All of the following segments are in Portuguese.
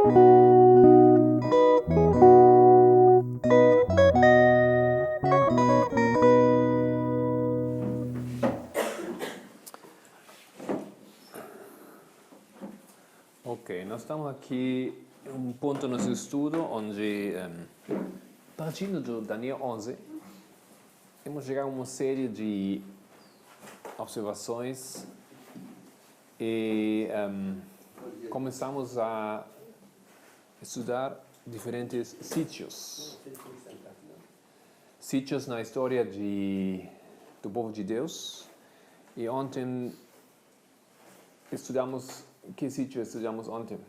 Ok, nós estamos aqui em um ponto no nosso estudo onde, partindo de Daniel 11, temos chegado a uma série de observações e começamos a estudar diferentes sítios na história do povo de Deus. E ontem estudamos. Que sítio estudamos ontem?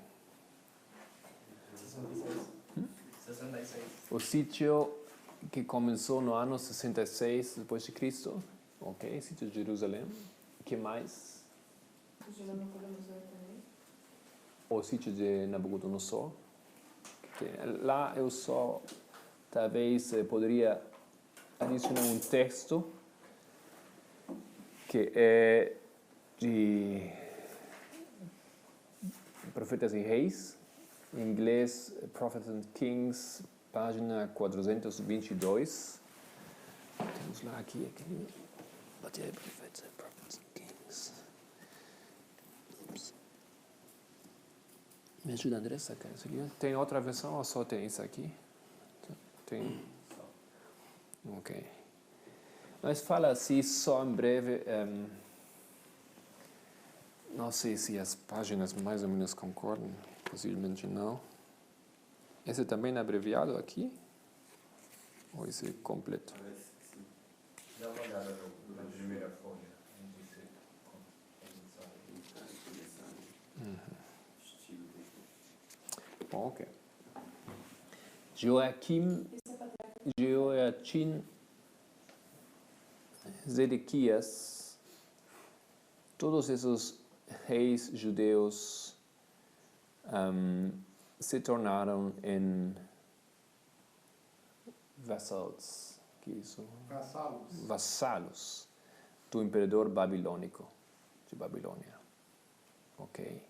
66. O sítio que começou no ano 66 depois de Cristo. Ok, sítio de Jerusalém. O que mais? O sítio de Nabucodonosor. Lá eu só, talvez, poderia adicionar um texto que é de Profetas e Reis, em inglês, Prophets and Kings, página 422. Temos lá aqui, bater Prophets and Kings. Ups. Me ajuda, André, a sacar isso ali. Tem outra versão ou só tem isso aqui? Tem. Ok. Mas fala assim, só em breve. Não sei se as páginas mais ou menos concordam, possivelmente não. Esse também é abreviado aqui? Ou esse é completo? Dá uma olhada na primeira folha. Bom, ok. Joaquim, Zedequias, todos esses reis judeus se tornaram em vassalos do imperador babilônico de Babilônia. Ok?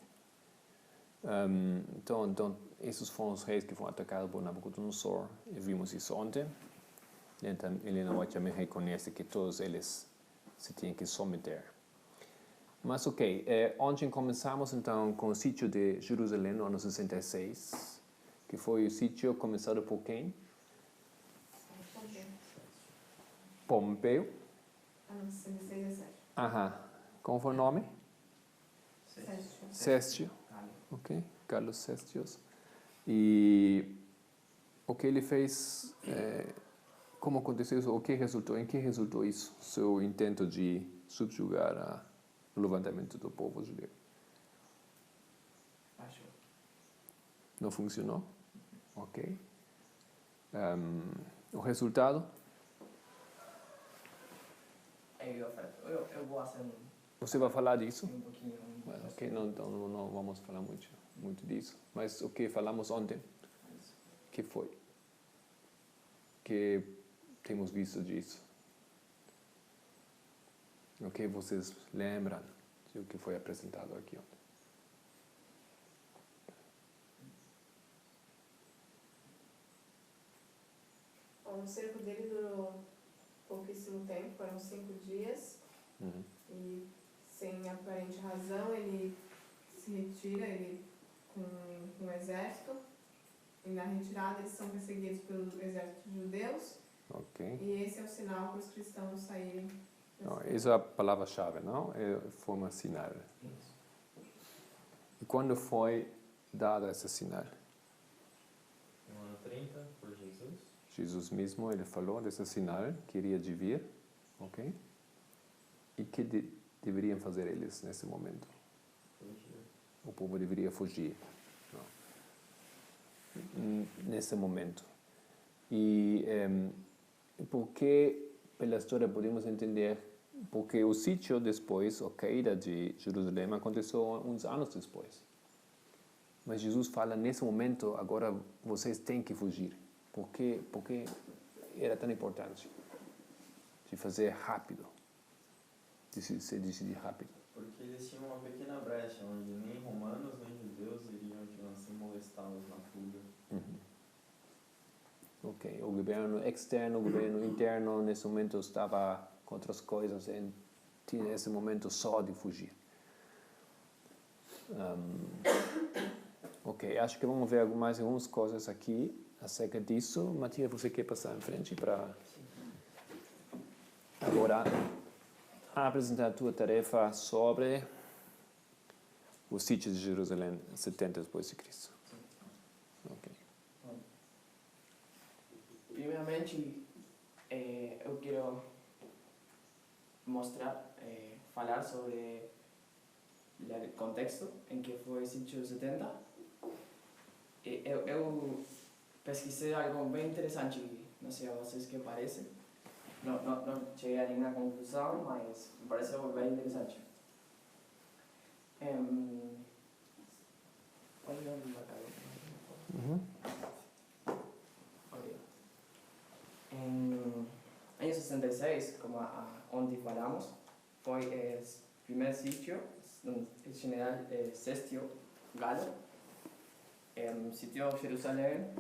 Então, esses foram os reis que foram atacados por Nabucodonosor. E vimos isso ontem. Então, Helena White também reconhece que todos eles se tinham que submeter. Mas ok, ontem começamos então com o sítio de Jerusalém no ano 66, que foi o sítio começado por quem? Pompeu. Ano 66 a 7. Aham. Como foi o nome? Céstio. Carlos. Ok, Carlos Céstios. E o que ele fez, como aconteceu isso, em que resultou isso? Seu intento de subjugar o levantamento do povo judeu. Acho. Não funcionou? Ok. O resultado? Eu vou fazer Você vai falar disso? um pouquinho. Ok, não vamos falar muito disso. Mas o que falamos ontem? Que foi? Que temos visto disso? O que vocês lembram do que foi apresentado aqui ontem? O cerco dele durou pouquíssimo tempo, foram 5 dias. Uhum. E sem aparente razão ele se retira com um exército. E na retirada eles são perseguidos pelos exércitos judeus. Ok. E esse é o sinal para os cristãos saírem. Não, essa é a palavra-chave, não? É forma sinal. Isso. E quando foi dado esse sinal? No ano 30, por Jesus. Jesus mesmo, ele falou desse sinal, queria de vir, ok? E que deveriam fazer eles nesse momento? Fugir. O povo deveria fugir. Não. Nesse momento. E porque, pela história, podemos entender porque o sítio depois, a queda de Jerusalém, aconteceu uns anos depois. Mas Jesus fala, nesse momento, agora vocês têm que fugir. Porque era tão importante de fazer rápido, de se decidir rápido. Porque eles tinham uma pequena brecha onde nem romanos nem judeus iriam, digamos assim, molestar caos, na fuga. Ok, o governo externo, o governo interno, nesse momento estava com outras coisas, e tinha esse momento só de fugir. Ok, acho que vamos ver mais algumas coisas aqui acerca disso. Matias, você quer passar em frente para agora apresentar a tua tarefa sobre o sítio de Jerusalém 70 depois de Cristo? Ok. Primeiramente, eu quero mostrar, falar sobre o contexto em que foi o sítio 70. Eu pesquisei algo bem interessante, não sei a vocês que parece. Não cheguei a nenhuma conclusão, mas me pareceu bem interessante. Pode dar um marcador. Em año 66, como onde falamos, foi o primeiro sítio onde o general Sestio Galo sitiou Jerusalém.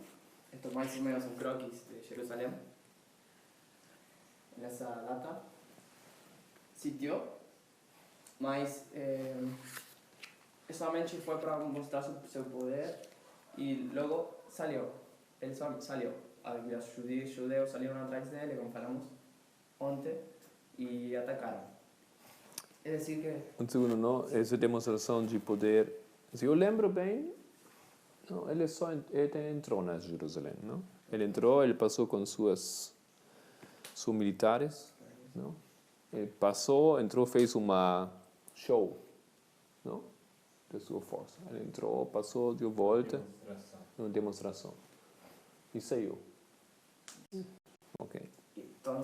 Esto mais ou menos um croquis de Jerusalém. Nessa data, sitiou, mas somente foi para mostrar seu poder e logo saiu. Ele saiu. Los judeos salieron atrás de él, como falamos ontem, e atacaram. É decir que... Um segundo, não? Essa demonstração de poder, se eu lembro bem, não, ele entrou na Jerusalém, não? Ele entrou, ele passou com seus militares, não? Ele passou, entrou, fez uma show, não? De sua força. Ele entrou, passou, deu volta, uma demonstração. E saiu. Ok. Então,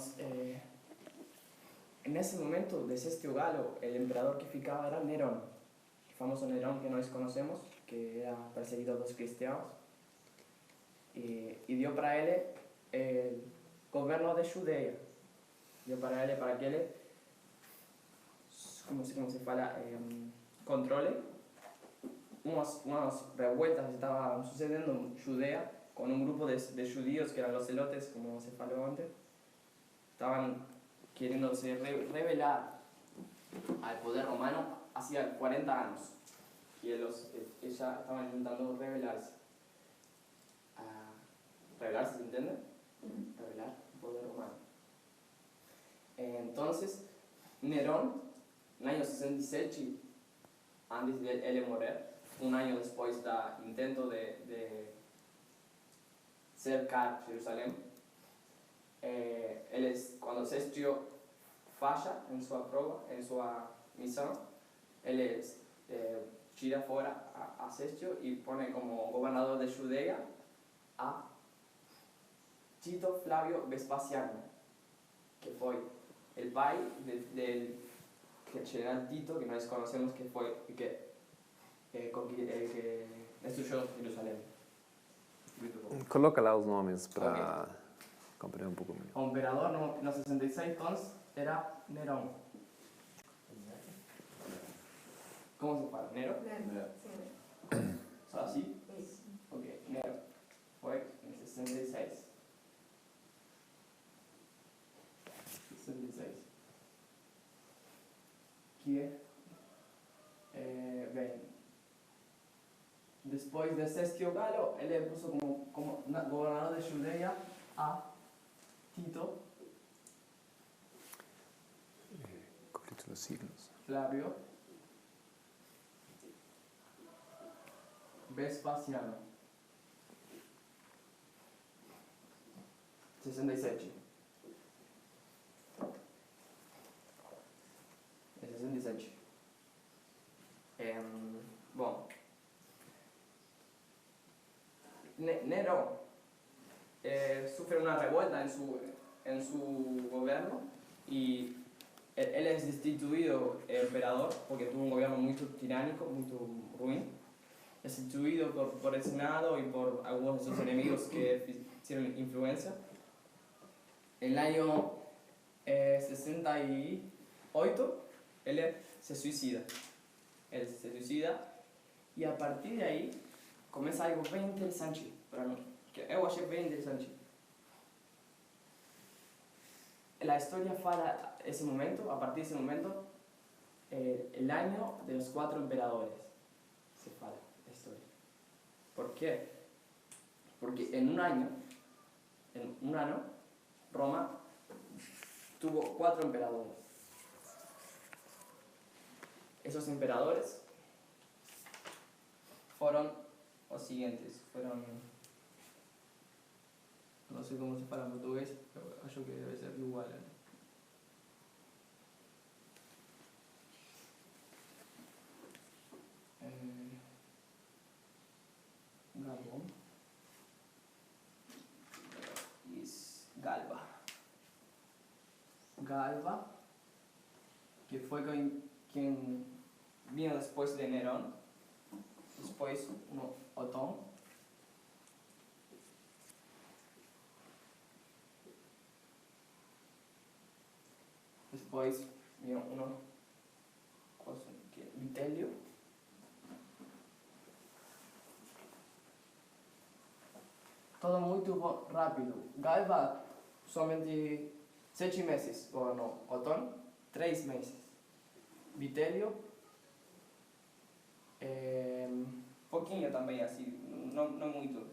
nesse momento de Sestio Galo, o imperador que ficava era Nerón, o famoso Nerón que nós conhecemos, que era perseguido dos cristianos, e deu para ele o governo de Judeia. Deu para ele para que ele, como se fala, controle umas revueltas que estavam sucedendo em Judeia, con un grupo de judíos que eran los celotes, como se faló antes, estaban queriéndose rebelar al poder romano hacía 40 años. Y ellos ya estaban intentando rebelarse. ¿Rebelarse, se entiende? Rebelar el poder romano. Entonces, Nerón, en el año 67, antes de él morir, un año después del intento de cercar Jerusalém, cuando Sestio falla en su prueba, en su misión, él tira fuera a Sestio y pone como gobernador de Judea a Tito Flavio Vespasiano, que fue el pai del general Tito, que nós conocemos que fue que destruyó Jerusalém. Coloca lá os nomes para compreender um pouco melhor. O imperador no 66 entonces era Nerón. ¿Cómo se fala? ¿Nero? Sim. ¿Só así? Isso. Ok, Nero. Fue en 66. 66. Que bem. Después de Sestio Galo, él le puso como gobernador de Judea a Tito Capítulo siglos. Flavio Vespasiano. 67. É 67. Bom. Nerón sufre una revuelta en su gobierno y él es destituido emperador porque tuvo un gobierno muy tiránico, muy ruin. Es destituido por el Senado y por algunos de sus enemigos que hicieron influencia. En el año 68 él se suicida. Él se suicida y a partir de ahí começa algo bem interessante para mim, que eu achei bem interessante. La historia fala ese momento, a partir de ese momento, el año de los 4 emperadores, se fala la historia. ¿Por qué? Porque en un año, Roma tuvo 4 emperadores. Esos emperadores fueron los siguientes, no sé cómo se fala en portugués, pero creo que debe ser igual. Galba. Galba, que fue quien vino después de Nerón, después Otón, después vino Vitelio, todo muy rápido. Galba solamente 7 meses, o no, Otón 3 meses. Vitelio, poquinho también así, no mucho,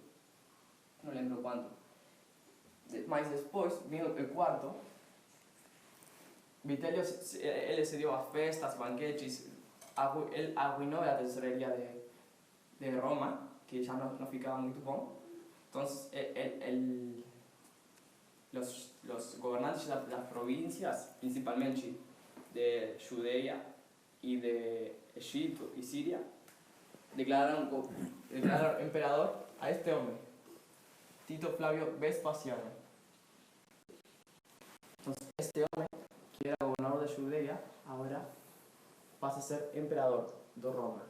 no lembro cuánto. Mas después vino el cuarto. Vitelio, él se dio a festas, banquetes, él arruinó la tesorería de Roma, que ya no ficaba muy bom. Entonces, los gobernantes de las provincias, principalmente de Judea y de Egipto y Siria, declararon emperador a este hombre, Tito Flavio Vespasiano. Entonces, este hombre, que era gobernador de Judea, ahora pasa a ser emperador de Roma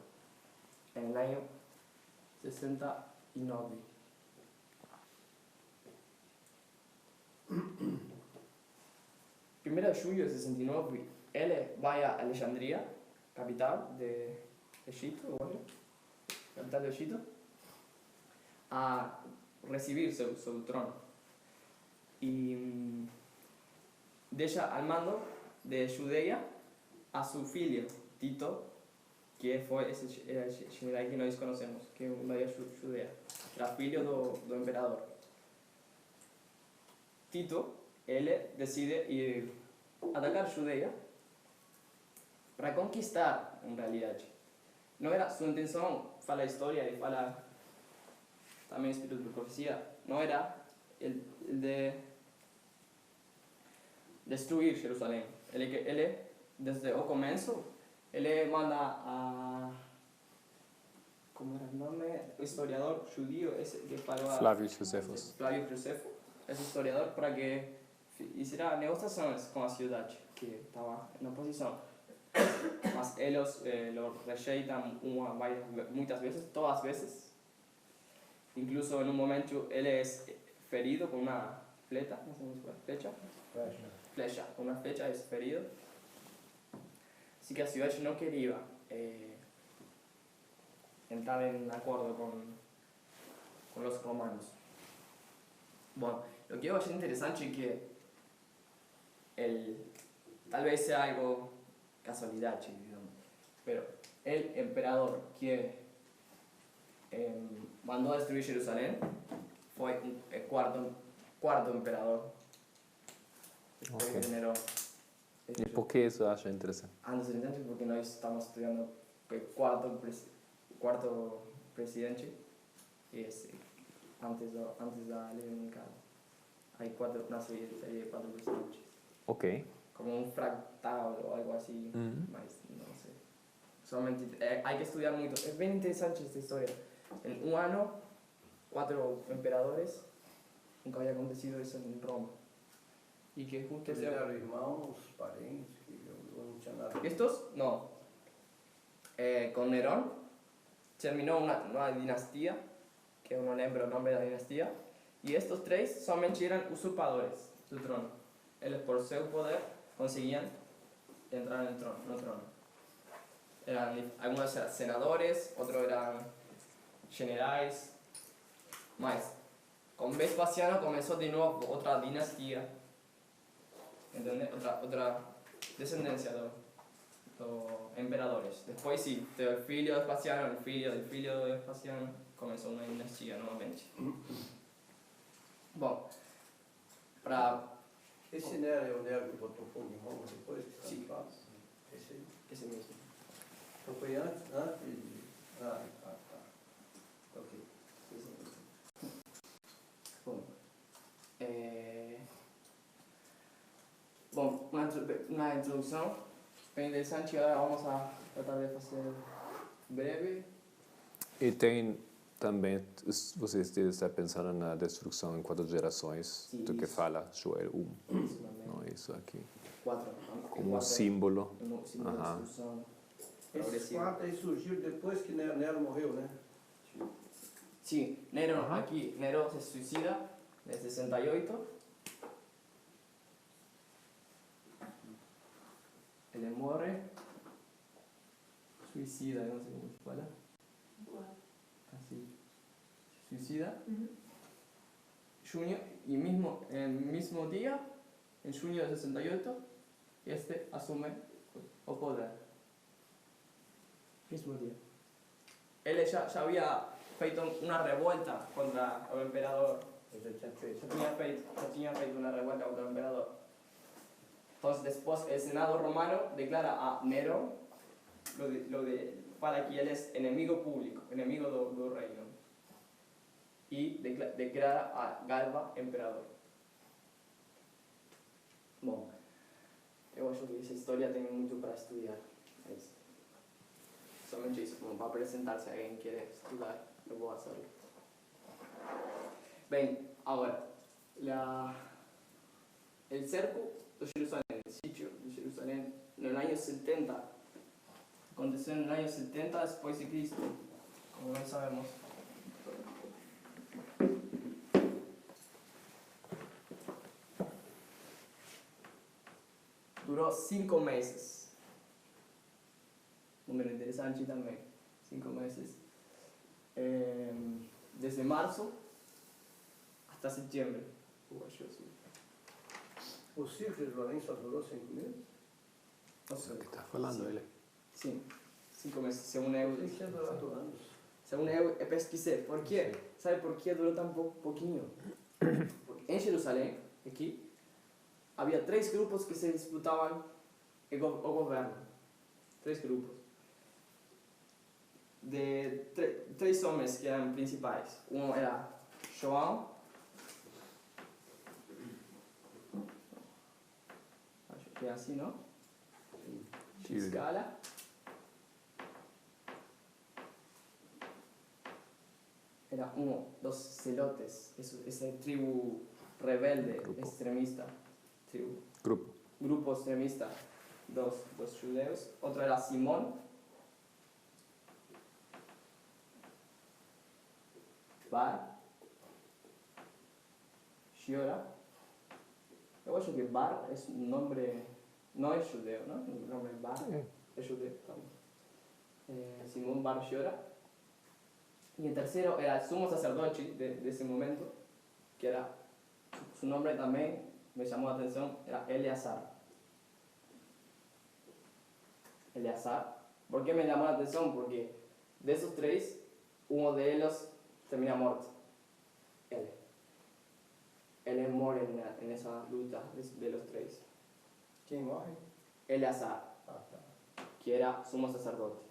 en el año 69. Primero de julio de 69, él va a Alejandría, capital de Egipto, a recibir su trono. Y deja al mando de Judea a su filho, Tito, que fue ese general que nós conocemos, que invadió Judea. Era filho do emperador. Tito, él decide ir a atacar Judea para conquistar, en realidad. No era su intención, fala historia y fala también espíritu de profecía, no era el de destruir Jerusalén. Él desde el comienzo, él manda a... ¿Cómo era el nombre? El historiador judío ese que faló a... Flavio Josefos. Flavio Josefo, ese historiador, para que hiciera negociaciones con la ciudad que estaba en oposición. Mas ellos lo rejeitan muchas veces, todas veces. Incluso en un momento él es ferido con una flecha, no sé cómo se llama, flecha, con una flecha es ferido. Así que la ciudad no quería entrar en acuerdo con los romanos. Bueno, lo que yo achei interesante es que tal vez sea algo casualidad, digamos, pero el emperador que mandó a destruir Jerusalén fue el cuarto emperador. Después de Nerón. E por que isso acha interessante? Interessante porque nós estamos estudando el cuarto presidente y antes de la ley dominicana. Hay una serie de 4 presidentes. Ok. Como un fractal o algo así, mas no sé. Solamente hay que estudiar mucho. Es bien interesante esta historia. En un año, 4 emperadores, nunca había acontecido eso en Roma. Y que justo Eles eram irmãos, parentes, que eu não tinha nada. Estos, no. Con Nerón terminó una dinastía, que no lembro el nombre de la dinastía, y estos 3 solamente eran usurpadores del trono. Ellos por su poder conseguían entrar en el trono. Algunos eran senadores, otros eran generais. Mas, con Vespasiano comenzó de nuevo otra dinastía, ¿entendés? Otra descendencia de emperadores. Después sí, del figlio de Vespasiano, el figlio de Vespasiano, comenzó una dinastía nuevamente. Bom, para Esse Nero é o Nero que botou fogo em Roma depois? Que Sim. fala? Esse aí. ese mismo. Então foi antes de... tá. Ok. Bom, bom, una introducción bem interessante. Agora vamos a tratar de fazer breve. E tem também, você está pensando na destruição em 4 gerações, Sim, do que isso. fala Joel 1, Isso também. não é isso aqui? 4. Como um símbolo. Um símbolo de Aham. destruição Esses progressiva. 4 aí surgiram depois que Nero morreu, né? Sí, Nero, Ajá. aquí, Nero se suicida en el 68. Él muere. Suicida, no sé cómo se fala. Así. Se suicida. Junio, y mismo, el mismo día, en junio del 68, este asume el poder. Mismo día. Él ya había feito una revuelta contra el emperador. Eu já tinha feito. Ya tenía feito una revuelta contra el emperador. Entonces después el Senado romano declara a Nero para que él es enemigo público, enemigo del reino. Y declara a Galba emperador. Bueno, yo acho que esa historia tiene mucho para estudiar. Es somente eso, como para presentarse a alguien que quiere estudiar, lo voy a hacer. Bien, ahora, el cerco de Jerusalén, el sitio de Jerusalén, en el año 70, aconteció en el año 70 después de Cristo, como bien sabemos. Duró 5 meses. Número interesante también, 5 meses. Desde marzo hasta septiembre. Eu acho assim. O circo de Jerusalém só durou 5 meses? Não É sei. o que está falando ele. Sim, 5 meses, según eu. Tem que ter durado anos. Según eu pesquisé. ¿Por qué? ¿Sabe por qué duró tan poquinho? Porque en Jerusalén, aquí, había 3 grupos que se disputaban el gobierno. 3 grupos. De 3 hombres que eran principales. Uno era João. Acho que é assim, ¿no? Escala. Era uno, dos celotes, esa tribu rebelde, Grupo. extremista, grupo extremista, dos judeos. Otro era Simón, Bar, Shiora. Yo acho que Bar es un nombre, no es judeo, ¿no? El nombre Bar es judeo. Simón Bar Shiora. Y el tercero era el sumo sacerdote de ese momento, que era, su nombre también me llamó la atención, era Eleazar. Eleazar. ¿Por qué me llamó la atención? Porque de esos 3, uno de ellos termina muerto. Él muere en esa lucha de los 3. Quem morre? Eleazar, Ah, tá. que era sumo sacerdote.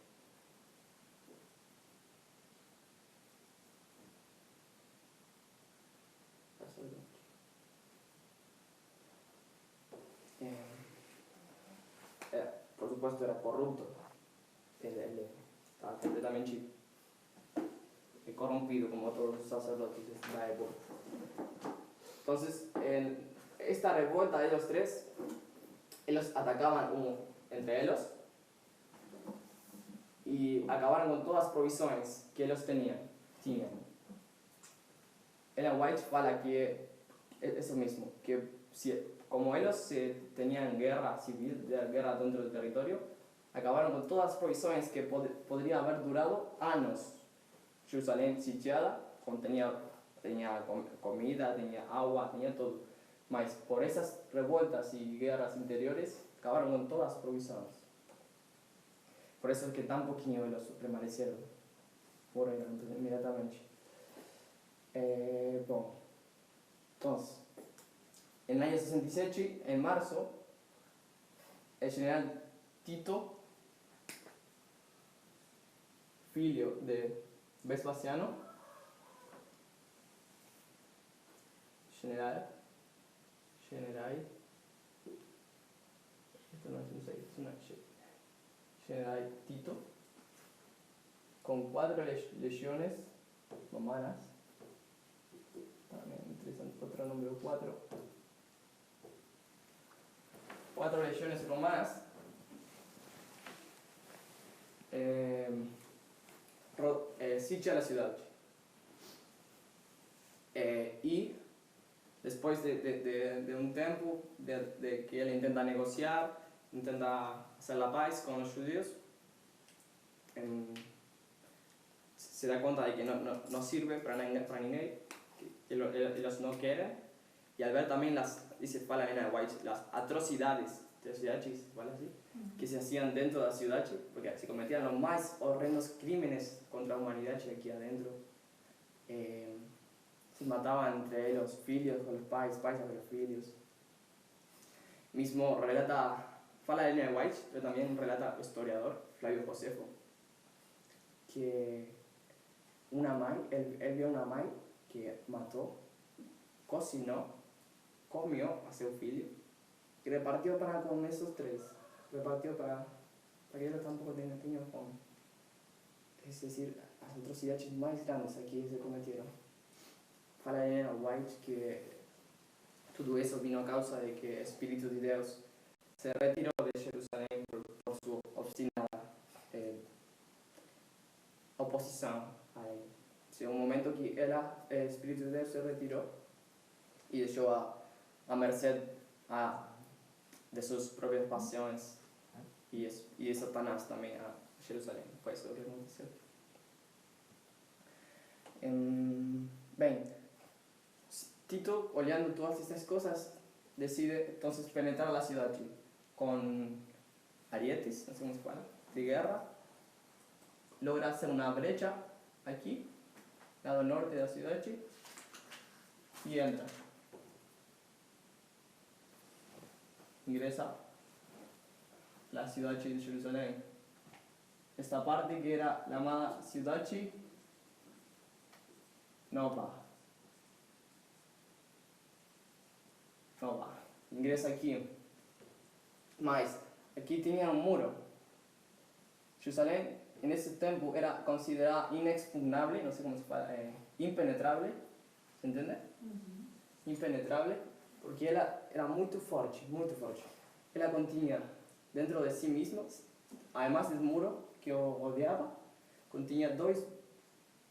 Por supuesto era corrupto. Él estaba completamente corrompido como todos los sacerdotes de la época. Entonces, en esta revuelta de los 3, ellos atacaban entre ellos y acabaron con todas las provisiones que ellos tenían. Ellen White fala que eso mismo, que como ellos tenían guerra civil, guerra dentro del territorio, acabaron con todas las provisiones que podría haber durado años Jerusalén sitiada, tenía comida, tenía agua, tenía todo. Mas por esas revueltas y guerras interiores, acabaron con todas las provisiones. Por eso es que tan poquinho ellos permanecieron. Murieron inmediatamente. Bom, entonces, en el año 67, en marzo, el general Tito, filho de Vespasiano, general, esto no es una general Tito, con 4 legiones romanas, también interesante, otro número 4 legiones romanas, sitia la ciudad. Y después de un tiempo de que él intenta negociar, intenta hacer la paz con los judíos, se da cuenta de que no sirve para ninguém, que ellos no quieren, y al ver también dice para Elena White, las atrocidades de la ciudad, ¿vale? Así, que se hacían dentro de la ciudad, porque se cometían los más horrendos crímenes contra la humanidad aquí adentro. Se mataban entre ellos, filhos con los pais con los filhos. Mismo fala Elena White, pero también relata el historiador Flavio Josefo, que él vio una mãe que mató, cocinó, comió a su filho y repartió para con esos 3. Repartió para que ellos tampoco tengan fome. Es decir, las atrocidades más grandes aquí se cometieron. Fala Elena White que todo eso vino a causa de que el Espíritu de Dios se retiró de Jerusalén por su obstinada oposición a él. En un momento que el Espíritu de Dios se retiró y dejó a merced de sus propias pasiones y de Satanás también a Jerusalén. Fue eso lo que aconteció. Bem, Tito, olhando todas estas cosas, decide entonces penetrar la ciudad con arietes, no sé cómo se llama, de guerra. Logra hacer una brecha aquí, lado norte de la ciudad, y entra. Ingresa a la ciudad de Jerusalén. Esta parte que era llamada ciudad no va. Ingresa aquí. Mas aquí tenía un muro. Jerusalén en ese tiempo era considerada inexpugnable, no sé cómo se llama, impenetrable. ¿Se entiende? Impenetrable, porque era muy fuerte, muy fuerte. Ella contenía dentro de sí misma, además del muro que odiaba, contenía 2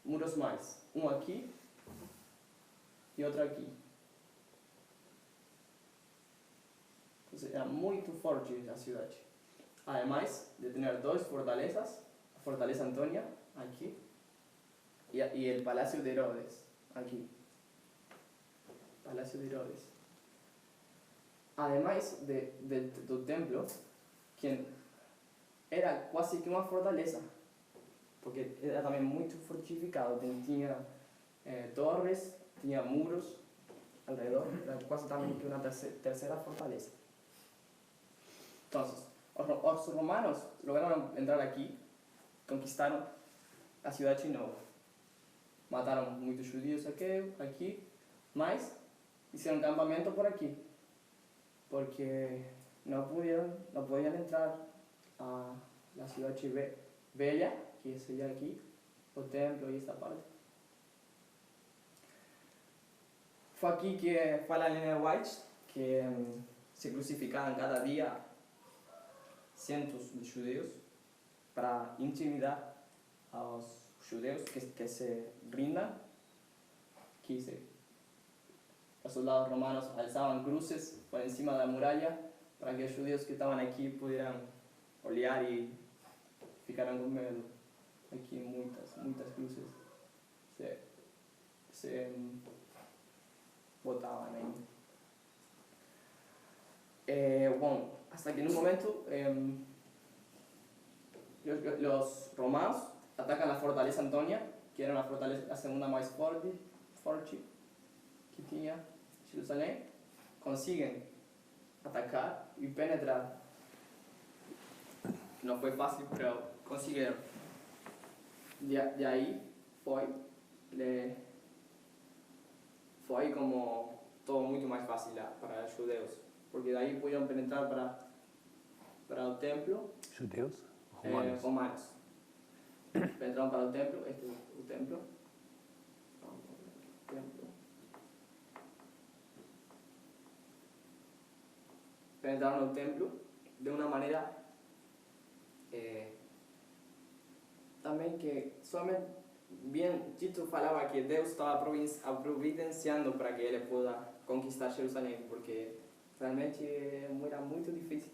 muros más, uno aquí y otro aquí. Entonces era muy fuerte la ciudad. Además de tener 2 fortalezas, la fortaleza Antonia aquí y el palacio de Herodes aquí. Palacio de Herodes. Además del templo, que era casi que una fortaleza, porque era también muy fortificado, tenía torres, tenía muros alrededor, era casi también que una tercera fortaleza. Entonces, los romanos lograron entrar aquí, conquistaron la ciudad de Chino, mataron muchos judíos aquí, mas hicieron campamento por aquí, porque no podían entrar a la ciudad bella, que sería aquí, el templo y esta parte. Fue aquí que fue la Elena White, que se crucificaban cada día cientos de judíos para intimidar a los judíos que se rindan. Los soldados romanos alzaban cruces por encima de la muralla para que los judíos que estaban aquí pudieran olear y ficaran con miedo. Aquí muchas cruces. se botaban ahí. Bueno, hasta que en un momento los romanos atacan la fortaleza Antonia, que era la segunda más fuerte que tenía Jerusalén. Consiguen atacar y penetrar. No fue fácil, pero consiguieron. De ahí fue como todo mucho más fácil para los judíos, porque de ahí pudieron penetrar para el templo. Judeus? Romanos. Penetraron para el templo, este es el templo. Penetraron el templo de una manera también que solamente bien Tito falaba que Dios estaba providenciando para que él pueda conquistar Jerusalén, porque realmente era muy difícil,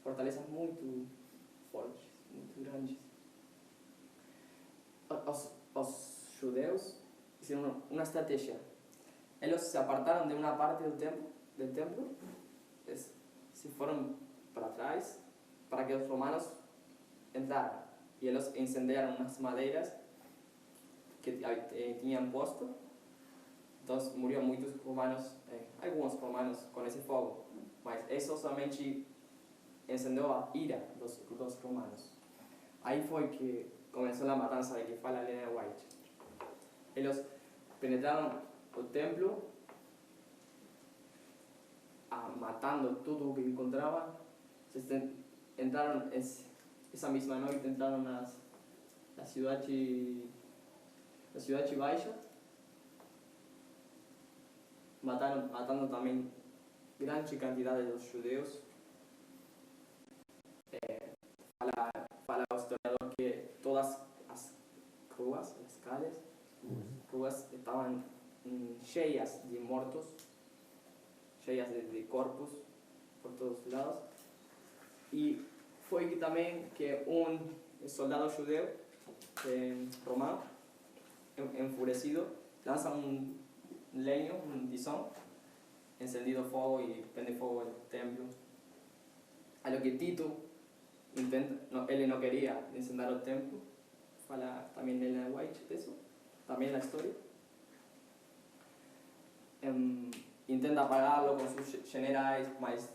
fortalezas muy fuertes, muy grandes. Los judeos hicieron una estrategia. Ellos se apartaron de una parte del templo, se fueron para atrás para que los romanos entraran, y ellos incendiaron unas maderas que tenían puesto. Entonces murieron muchos romanos, algunos romanos con ese fuego, mas eso solamente encendió a ira los romanos. Ahí fue que comenzó la matanza de que fue la Elena White. Ellos penetraron el templo, matando todo lo que encontraban. Entraron esa misma noche, entraron a la ciudad de Baixa, matando también gran cantidad de los judíos. Para el historiador que todas las ruas, las calles, ruas estaban llenas de muertos, llenas de cuerpos por todos lados. Y fue que también que un soldado judío romano, enfurecido, lanza un leño, un tizón, encendido fuego y prende fuego el templo. A lo que Tito él no quería encender el templo, fala también Elena White de eso, también la historia. Intenta apagarlo con sus generales, mas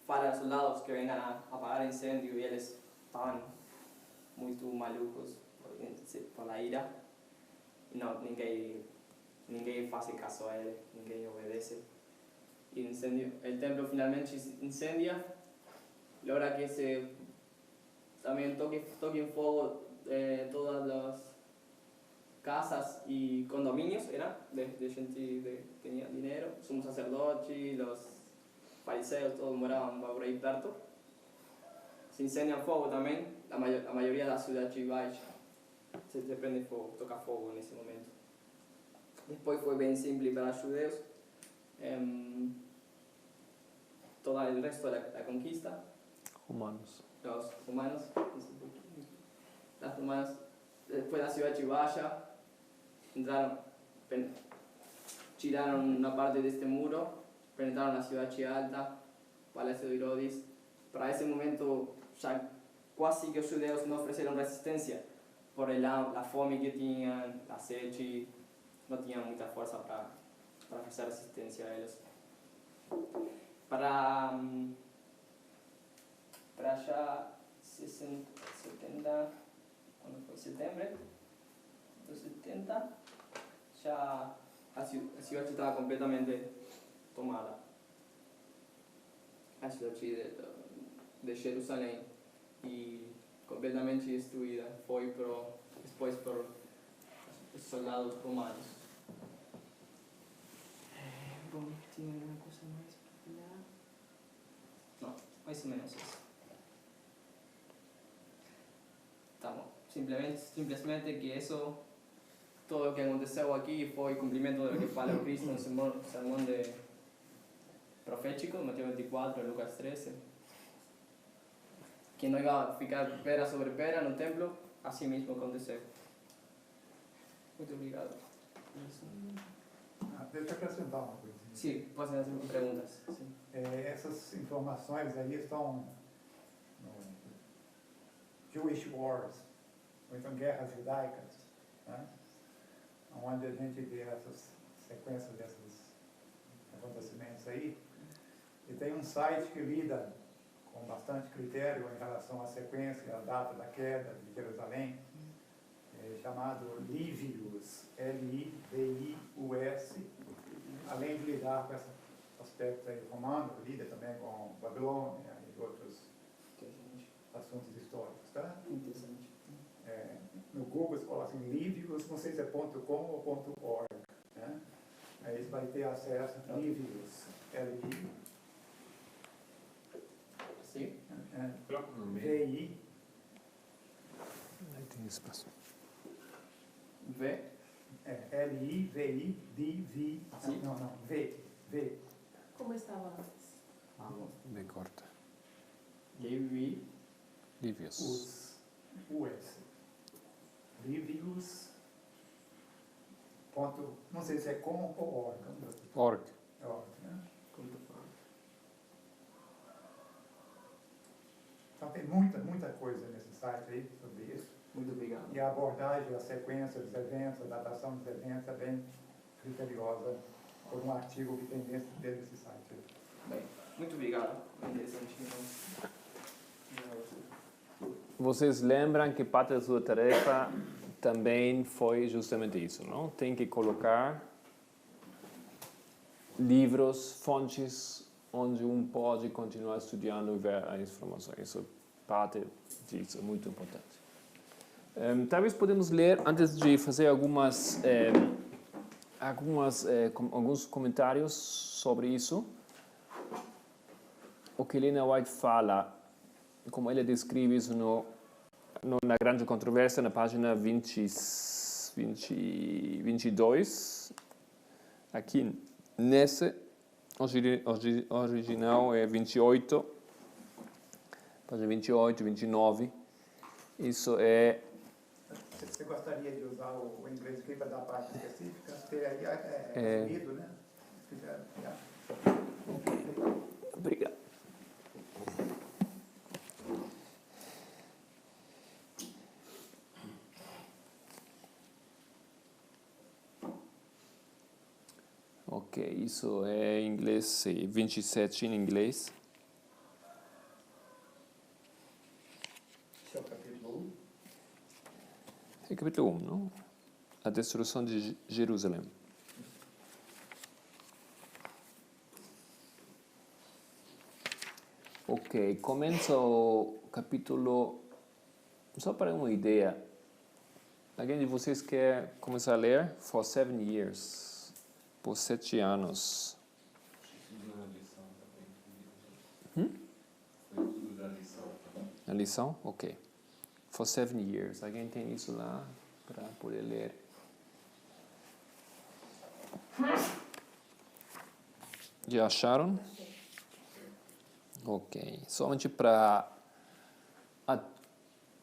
fala a los soldados que vengan a apagar el incendio, y ellos estaban muy malucos por la ira. Y no, ninguém hace caso a él, ninguém obedece. Y el templo finalmente se incendia, logra que también toque en fuego todas las casas y condominios, de gente que tenía dinero, sumo sacerdote, los fariseos, todos moraban por ahí perto. Se incendia el fuego también, la mayoría de la ciudad de Baixa se prende fuego, toca fuego en ese momento. Después fue bien simple para los judíos. Todo el resto de la conquista. Los romanos, después de la ciudad de Baixa, tiraron una parte de este muro, penetraron la ciudad de Alta, Palacio de Herodes. Para ese momento ya casi que los judíos no ofrecieron resistencia por la fome que tenían, la sed, no tenían mucha fuerza para ofrecer resistencia a ellos. Para ya 70, cuando fue septiembre de 70, ya la ciudad estaba completamente tomada. La ciudad de Jerusalén, y completamente destruida fue después por los soldados romanos. ¿Tiene alguna cosa más para hablar? No, más o menos eso. Simplemente que eso, todo lo que aconteceu aquí fue cumplimento de lo que falou Cristo en el sermón profético, Mateo 24, Lucas 13. Que no iba a ficar pera sobre pera en el templo, así mismo aconteceu. Muito obrigado. Isso. Deixa eu acrescentar uma coisa. Sim, posso fazer perguntas. Sim. Essas informações aí estão no Jewish Wars, ou então guerras judaicas, né? Onde a gente vê essas sequências desses acontecimentos aí. E tem um site que lida com bastante critério em relação à sequência e à data da queda de Jerusalém, chamado Livius, Livius, além de lidar com esse aspecto aí romano, lida também com Babilônia e outros assuntos históricos, tá? Interessante. No Google você coloca assim, Livius, não sei se é .com ou .org, né? Aí você vai ter acesso a Livius, L-I, Sim. Coloca no meio. V-I, Aí tem espaço. V. L-I-V-I-D-V, Sim. não, V. Como estava antes? Bem corta. Levi. Livius. US. Livius. Ponto, não sei se é com ou org. Org. É org, né? Como tu fala? Então tem muita coisa nesse site aí sobre isso. Muito obrigado. E a abordagem, a sequência dos eventos, a datação dos eventos é bem criteriosa por um artigo que tem dentro desse site aí. Bem, muito obrigado. Muito interessante. Então, Vocês lembram que parte da sua tarefa também foi justamente isso, não? Tem que colocar livros, fontes, onde pode continuar estudando e ver as informações. Isso parte disso, é muito importante. Talvez podemos ler, antes de fazer alguns comentários sobre isso, o que Helena White fala, como ela descreve isso na grande controvérsia, na página 22, aqui nesse original é 28, página 28, 29, isso é... Você gostaria de usar o inglês aqui para dar a parte específica? Porque aí é resumido, né? Se quiser, Obrigado. Ok, isso é em inglês, 27 em inglês. esse é o capítulo 1. É capítulo 1, não? A destruição de Jerusalém. Ok, começa o capítulo, só para uma ideia. Alguém de vocês quer começar a ler? For 7 years. Por 7 anos. Tudo na lição também. Foi tudo da lição também. A lição? Ok. For 7 years. Alguém tem isso lá para poder ler? Já acharam? Ok. Somente para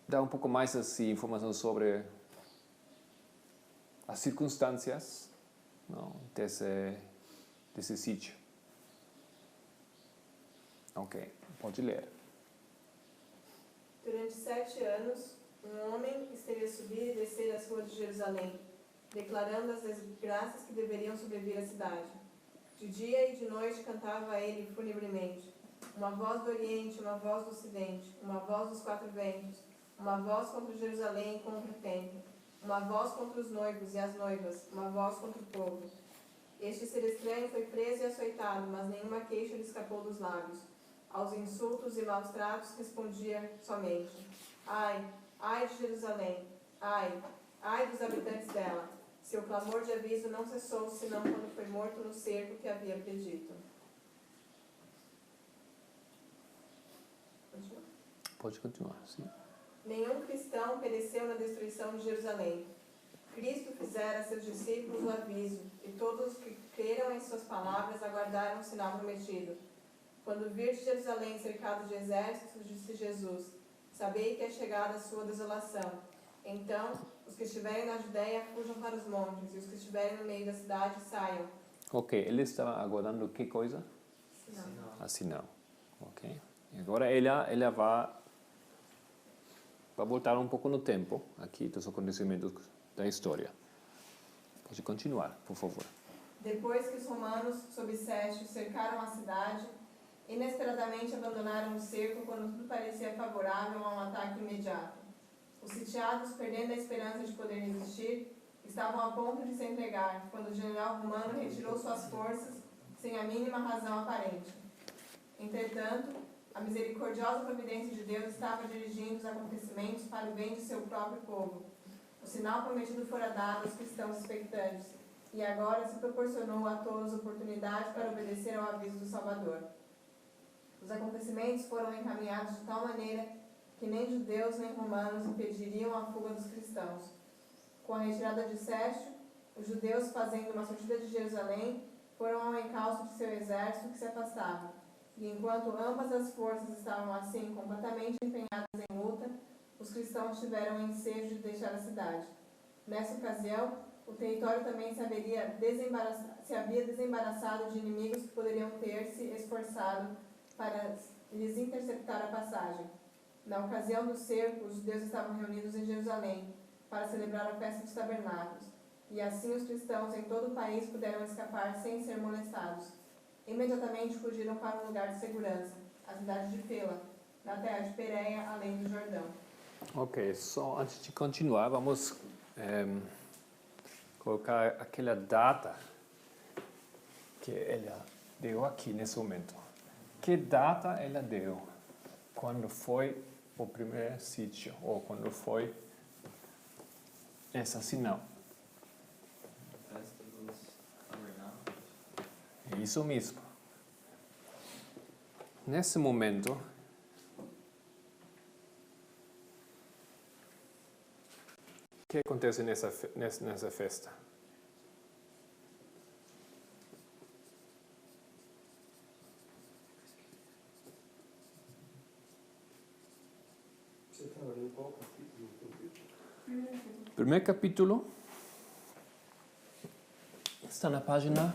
dar um pouco mais assim, informação sobre as circunstâncias, não, desse sítio. Ok, pode ler. Durante 7 anos, um homem esteve a subir e descer as ruas de Jerusalém, declarando as desgraças que deveriam sobrevir à cidade. De dia e de noite cantava a ele funebremente. Uma voz do Oriente, uma voz do Ocidente, uma voz dos 4 ventos, uma voz contra Jerusalém e contra o templo, uma voz contra os noivos e as noivas, uma voz contra o povo. Este ser estranho foi preso e açoitado, mas nenhuma queixa lhe escapou dos lábios. Aos insultos e maus tratos respondia somente: ai, ai de Jerusalém, ai, ai dos habitantes dela. Seu clamor de aviso não cessou, senão quando foi morto no cerco que havia predito. Continua. Pode continuar, sim. Nenhum cristão pereceu na destruição de Jerusalém. Cristo fizera a seus discípulos o aviso, e todos os que creram em suas palavras aguardaram o sinal prometido. Quando virdes Jerusalém cercado de exércitos, disse Jesus: sabei que é chegada a sua desolação. Então Os que estiverem na Judéia fujam para os montes, e os que estiverem no meio da cidade saiam. Ok, ele estava aguardando que coisa? Sinal. A sinal. Ok. E agora ela vai voltar um pouco no tempo, aqui, dos acontecimentos da história. Pode continuar, por favor. Depois que os romanos, sob Sérgio, cercaram a cidade, inesperadamente abandonaram o cerco quando tudo parecia favorável a um ataque imediato. Os sitiados, perdendo a esperança de poder resistir, estavam a ponto de se entregar, quando o general romano retirou suas forças sem a mínima razão aparente. Entretanto, a misericordiosa providência de Deus estava dirigindo os acontecimentos para o bem de seu próprio povo. O sinal prometido fora dado aos cristãos expectantes, e agora se proporcionou a todos oportunidade para obedecer ao aviso do Salvador. Os acontecimentos foram encaminhados de tal maneira que nem judeus nem romanos impediriam a fuga dos cristãos. Com a retirada de Sérgio, os judeus, fazendo uma sortida de Jerusalém, foram ao encalço de seu exército que se afastava. E enquanto ambas as forças estavam assim completamente empenhadas em luta, os cristãos tiveram o ensejo de deixar a cidade. Nessa ocasião, o território também se havia desembaraçado de inimigos que poderiam ter se esforçado para lhes interceptar a passagem. Na ocasião do cerco, os judeus estavam reunidos em Jerusalém para celebrar a festa dos tabernáculos, e assim os cristãos em todo o país puderam escapar sem ser molestados. Imediatamente fugiram para um lugar de segurança, a cidade de Pela, na terra de Pérea, além do Jordão. Ok, só antes de continuar, vamos colocar aquela data que ela deu aqui nesse momento. Que data ela deu? Quando foi o primeiro sítio, ou quando foi essa sinal? Festa dos tabernáculos. É isso mesmo. Nesse momento, o que acontece nessa festa? Você está olhando qual capítulo? Primeiro capítulo está na página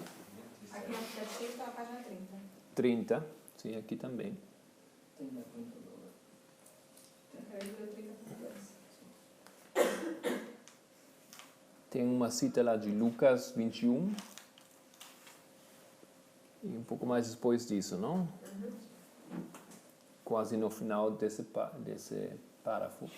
Aqui no aplicativo está na página 30. 30. Sim, aqui também. Capítulo 30.2. Tem uma cita lá de Lucas 21. E um pouco mais depois disso, não? Quase no final desse parágrafo.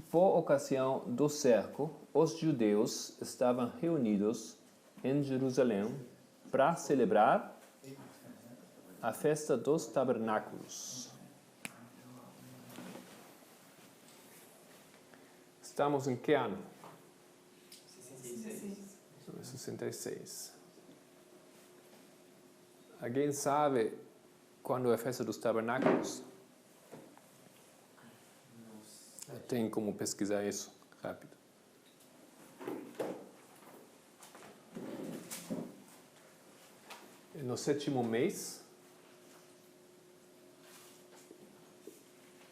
Por ocasião do cerco, os judeus estavam reunidos em Jerusalém para celebrar a festa dos tabernáculos. Estamos em que ano? 66. Alguém sabe quando é a festa dos tabernáculos? Tem como pesquisar isso rápido. No 7º mês,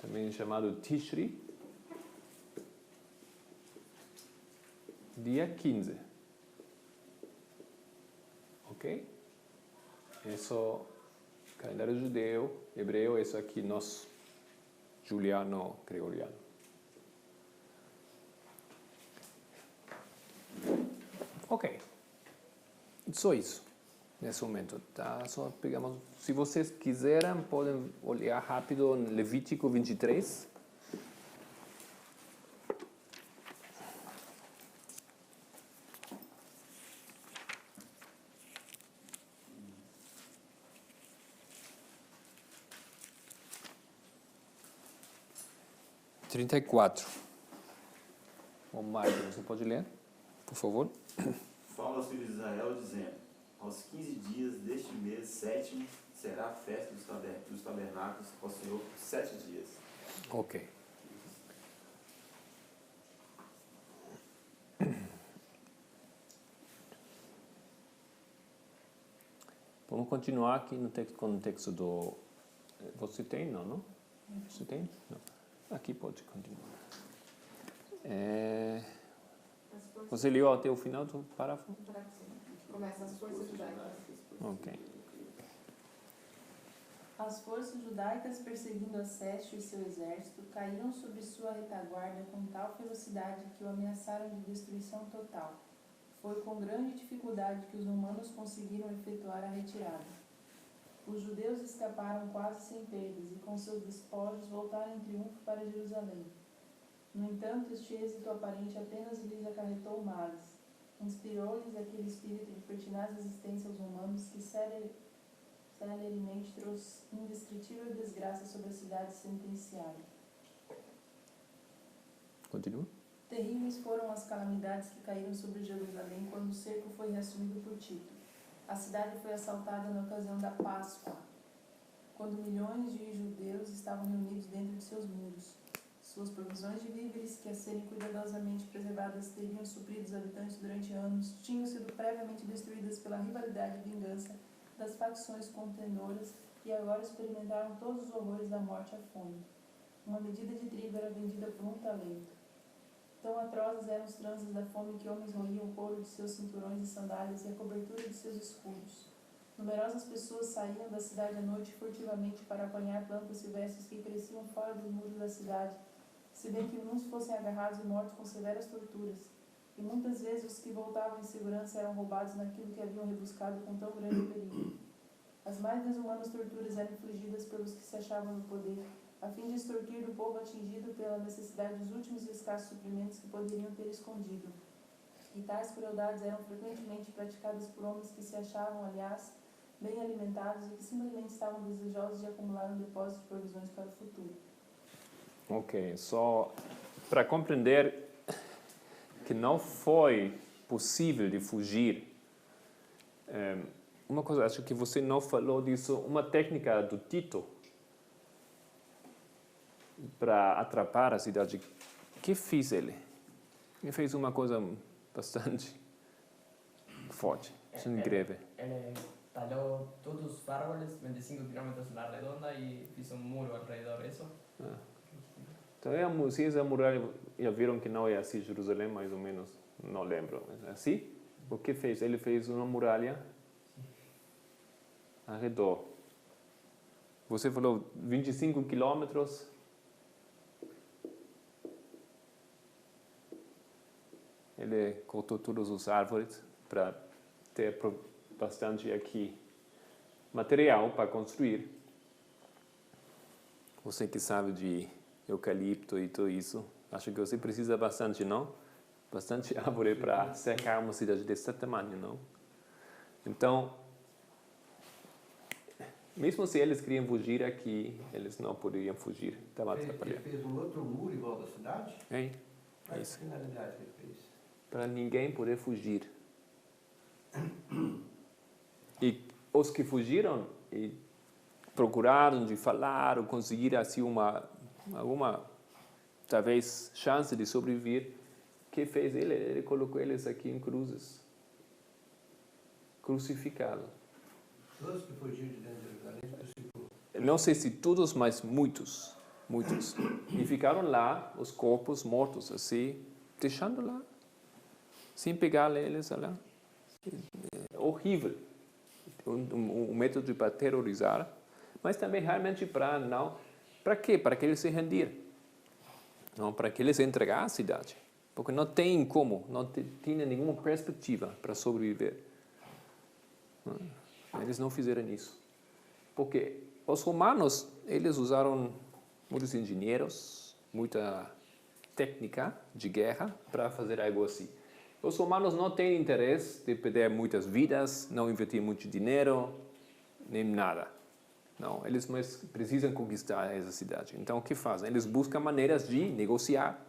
também chamado Tishri, dia 15. Ok? Isso, calendário judeu, hebreu, isso aqui nosso, juliano, gregoriano. Ok. Só isso, nesse momento. Tá? Só pegamos, se vocês quiserem, podem olhar rápido em Levítico 23. Trinta e quatro. O Marco, você pode ler, por favor? Fala aos filhos de Israel, dizendo: aos 15 dias deste mês 7º será a festa dos tabernáculos ao Senhor por 7 dias. Ok. Vamos continuar aqui no texto, com o texto do Você tem? Não? Você tem? Não. Aqui pode continuar. As forças, Você leu até o final do parágrafo? começa as forças judaicas. Ok. As forças judaicas, perseguindo Acécio e seu exército, caíram sobre sua retaguarda com tal velocidade que o ameaçaram de destruição total. Foi com grande dificuldade que os romanos conseguiram efetuar a retirada. Os judeus escaparam quase sem perdas e com seus despojos voltaram em triunfo para Jerusalém. No entanto, este êxito aparente apenas lhes acarretou males. Inspirou-lhes aquele espírito de pertinaz resistência aos romanos que celeremente trouxe indescritível desgraça sobre a cidade sentenciária. Continua. Terríveis foram as calamidades que caíram sobre Jerusalém quando o cerco foi reassumido por Tito. A cidade foi assaltada na ocasião da Páscoa, quando milhões de judeus estavam reunidos dentro de seus muros. Suas provisões de víveres, que a serem cuidadosamente preservadas teriam suprido os habitantes durante anos, tinham sido previamente destruídas pela rivalidade e vingança das facções contendoras e agora experimentaram todos os horrores da morte e a fome. Uma medida de trigo era vendida por 1 talento. Tão atrozes eram os transes da fome que homens roíam o couro de seus cinturões e sandálias e a cobertura de seus escudos. Numerosas pessoas saíam da cidade à noite furtivamente para apanhar plantas silvestres que cresciam fora dos muros da cidade, se bem que muitos fossem agarrados e mortos com severas torturas. E muitas vezes os que voltavam em segurança eram roubados naquilo que haviam rebuscado com tão grande perigo. As mais desumanas torturas eram infligidas pelos que se achavam no poder, a fim de extorquir do povo atingido pela necessidade dos últimos e escassos suprimentos que poderiam ter escondido. E tais crueldades eram frequentemente praticadas por homens que se achavam, aliás, bem alimentados e que simplesmente estavam desejosos de acumular um depósito de provisões para o futuro. Ok, só para compreender que não foi possível de fugir. Uma coisa, acho que você não falou disso, uma técnica do Tito para atrapar a cidade. O que fez ele? Ele fez uma coisa bastante forte, incrível. Ele talhó todos os árboles, 25 kilómetros na redonda e fez muro alrededor disso. Então, vocês a muralha já viram que não é assim Jerusalém, mais ou menos, não lembro. É assim? O que fez? Ele fez uma muralha ao redor. Você falou 25 quilômetros. Ele cortou todas as árvores para ter bastante aqui material para construir. Você que sabe de eucalipto e tudo isso, acho que você precisa bastante, não? Bastante árvore para cercar uma cidade desse tamanho, não? Então, mesmo se eles queriam fugir aqui, eles não poderiam fugir. Estava atrapalhando. Ele fez um outro muro em volta da cidade? É Qual isso. a finalidade que ele fez? Para ninguém poder fugir. E os que fugiram e procuraram de falar ou conseguir assim alguma talvez chance de sobreviver, o que fez ele? Ele colocou eles aqui em cruzes, crucificados. Todos que fugiram de dentro de Jerusalém crucificou. Não sei se todos, mas muitos. E ficaram lá, os corpos mortos, assim, deixando lá, sem pegar eles lá. É horrível. Um método para terrorizar, mas também realmente para não... Para quê? Para que eles se rendirem. Não, para que eles entregar a cidade. Porque não tem como, não tinha nenhuma perspectiva para sobreviver. Eles não fizeram isso. Porque os romanos, eles usaram muitos engenheiros, muita técnica de guerra para fazer algo assim. Os romanos não têm interesse de perder muitas vidas, não investir muito dinheiro, nem nada. Não, eles mais precisam conquistar essa cidade. Então, o que fazem? Eles buscam maneiras de negociar.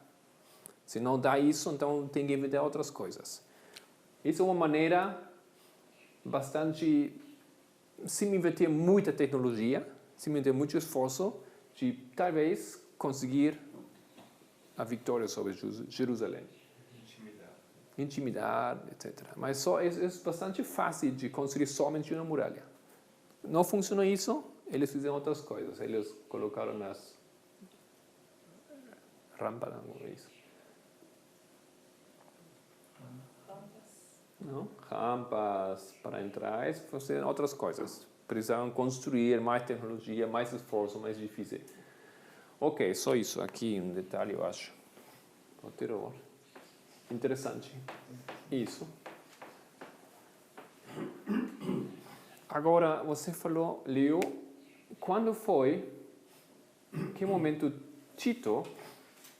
Se não dá isso, então tem que inventar outras coisas. Isso é uma maneira bastante, sem investir muita tecnologia, sem investir muito esforço, de talvez conseguir a vitória sobre Jerusalém. Intimidar, etc. Mas só é bastante fácil de construir somente uma muralha. Não funciona isso, Eles fizeram outras coisas. Eles colocaram nas rampas, não é isso? Não? Rampas para entrar, eles fizeram outras coisas. Precisaram construir mais tecnologia, mais esforço, mais difícil. Ok, só isso. Aqui um detalhe, eu acho. Roteiro interessante. Isso. Agora, você falou, leu, quando foi, que momento Tito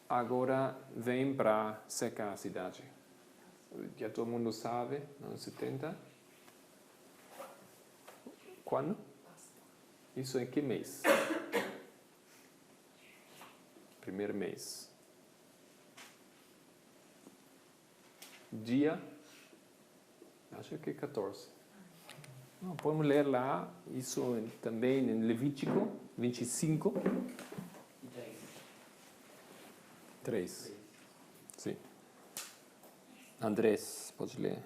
agora vem para cercar a cidade? Já todo mundo sabe, nos 70. Quando? Isso em que mês? Primeiro mês. Dia? Acho que é 14. Não, podemos ler lá, isso também em Levítico 25. 3. Sim. Andrés, pode ler.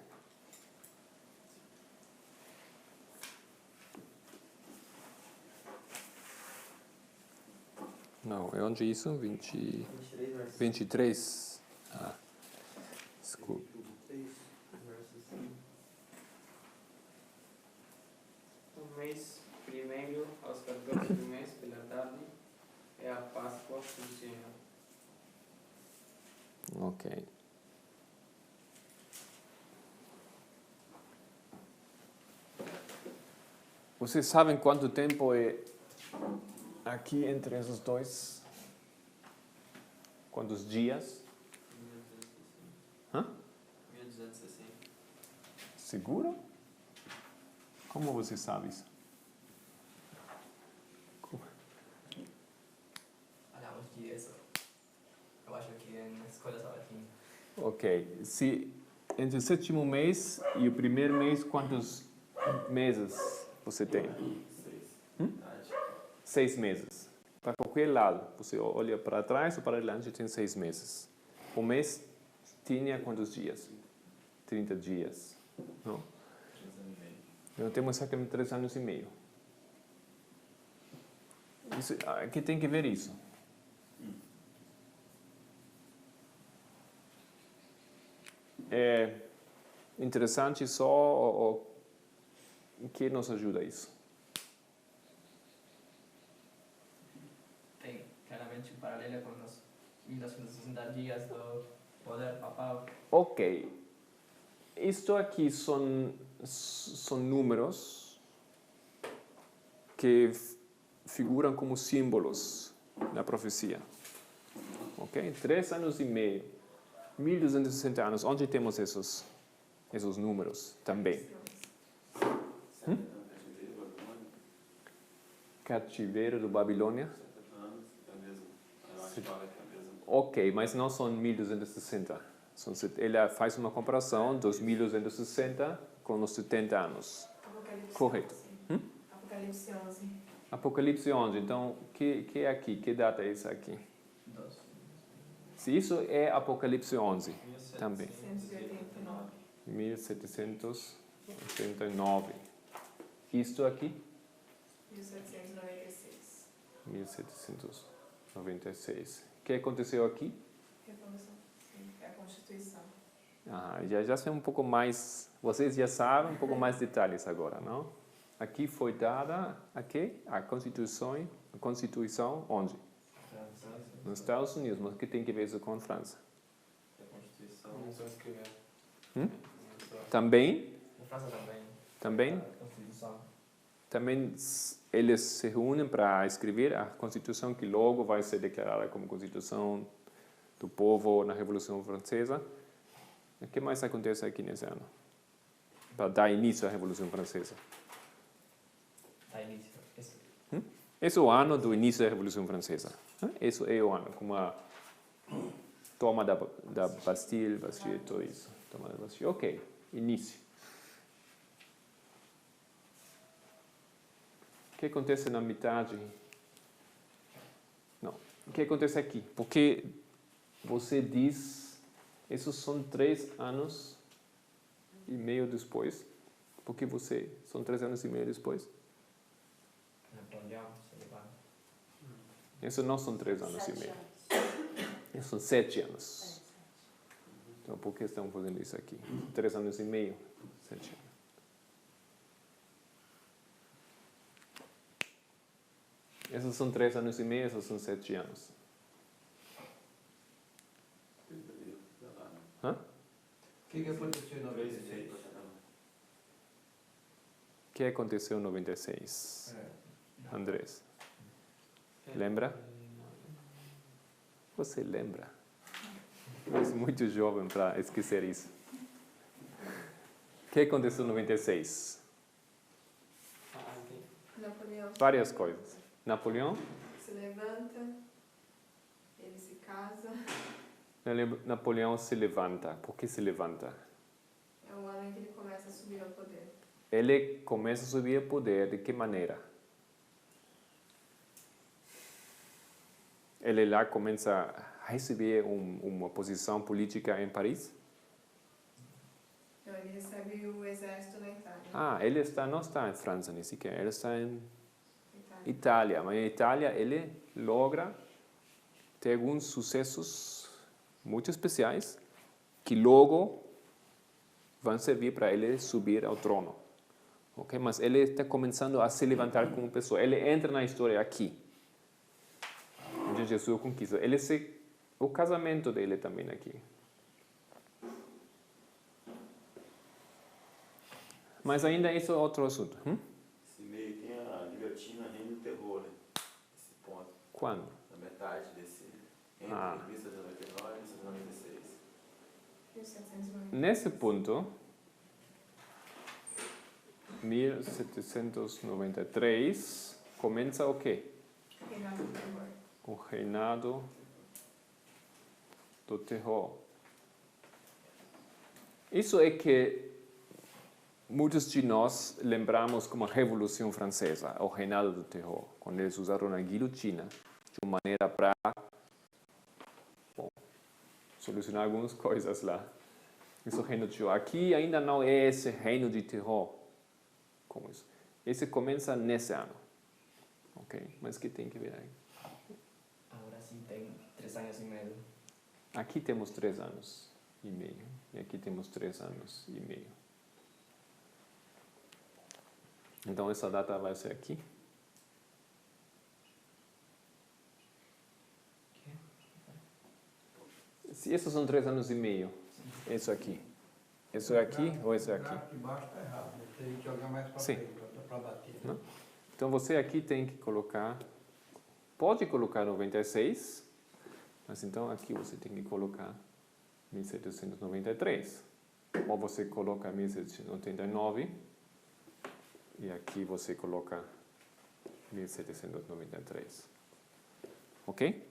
Não, é onde isso? 23. Ah, desculpa. No mês primeiro, aos 14 do mês, pela tarde, é a Páscoa do Senhor. Ok. Vocês sabem quanto tempo é aqui entre esses dois? Quantos dias? 1260. Seguro? Como você sabe isso? Olha, uns dias. Eu acho que na escola sabatina. Ok. Se entre o sétimo mês e o primeiro mês, quantos meses você tem? 6 meses. Para qualquer lado. Você olha para trás ou para diante, tem 6 meses. O mês tinha quantos dias? 30 dias. Não? Então temos exatamente 3 anos e meio. Isso, aqui tem que ver isso. É interessante só o que nos ajuda isso. Tem claramente um paralelo com os 1260 dias do poder papal. Ok. Isto aqui são números que figuram como símbolos na profecia. Ok? 3 anos e meio. 1260 anos. Onde temos esses números também? Cativeiro do Babilônia? Ok, mas não são 1260. Ela faz uma comparação dos 1260 com os 70 anos. Apocalipse Correto. 11. Apocalipse 11. Apocalipse 11. Então, que é aqui? Que data é essa aqui? Se isso é Apocalipse 11, também. 189. 1789. Isto aqui? 1796. 1796. O que aconteceu aqui? Revolução. Sim, é a Constituição. Já sei um pouco mais, vocês já sabem um pouco mais detalhes agora, não? Aqui foi dada a Constituição onde? Nos Estados Unidos, mas o que tem que ver isso com a França? A Constituição. Não só escrever. Também? Na França também. Também? A Constituição. Também eles se reúnem para escrever a Constituição que logo vai ser declarada como Constituição do povo na Revolução Francesa. O que mais acontece aqui nesse ano? Para dar início à Revolução Francesa. Dá início. Esse é o ano do início da Revolução Francesa. Esse é o ano, como a toma da Bastille, tudo isso. Toma da Bastille. Ok, início. O que acontece na metade? Não. O que acontece aqui? Porque você diz, esses são 3 anos e meio depois. Porque são 3 anos e meio depois? Napoleão. Napoleão se levanta. Isso não são 3 anos e 7 meio. anos. Isso são 7 anos. Então, por que estamos fazendo isso aqui? 3 anos e meio, 7 anos. Esses são 3 anos e meio, esses são 7 anos. Hã? O que aconteceu em 96? O que aconteceu em 96? Andrés, lembra? Você lembra? Você é muito jovem para esquecer isso. O que aconteceu em 96? Napoleão Várias coisas. Napoleão? se levanta, ele se casa. Napoleão se levanta. Por que se levanta? É o ano em que ele começa a subir ao poder. Ele começa a subir ao poder de que maneira? Ele lá começa a receber uma posição política em Paris? Então ele recebe o exército na Itália. Ah, ele não está em França nem sequer, ele está em Itália. Itália. Mas em Itália ele logra ter alguns sucessos muito especiais que logo vão servir para ele subir ao trono. Okay? Mas ele está começando a se levantar como pessoa. Ele entra na história aqui. Onde Jesus conquista. O casamento dele também aqui. Mas ainda isso é outro assunto. Esse meio tem a guilhotina, reino do terror, né? Esse ponto. Quando? Na metade desse. Entre 1799 e 1796. 1790. Nesse ponto, 1793, começa o quê? Reinado do terror. O reinado do terror. Isso é que muitos de nós lembramos como a Revolução Francesa, o reinado do terror, quando eles usaram a guilhotina de uma maneira para solucionar algumas coisas lá. Esse reino de terror. Aqui ainda não é esse reino de terror. Como isso? Esse começa nesse ano. Ok? Mas que tem que ver aí? Agora sim tem 3 anos e meio. Aqui temos 3 anos e meio. E aqui temos 3 anos e meio. Então essa data vai ser aqui. Se esses são 3 anos e meio, isso aqui. Isso é aqui ou isso é aqui? Aqui embaixo está errado, tem que jogar mais para Sim. frente, para bater. Não? Então você aqui tem que colocar, pode colocar 96, mas então aqui você tem que colocar 1793. Ou você coloca 1789 e aqui você coloca 1793. Ok?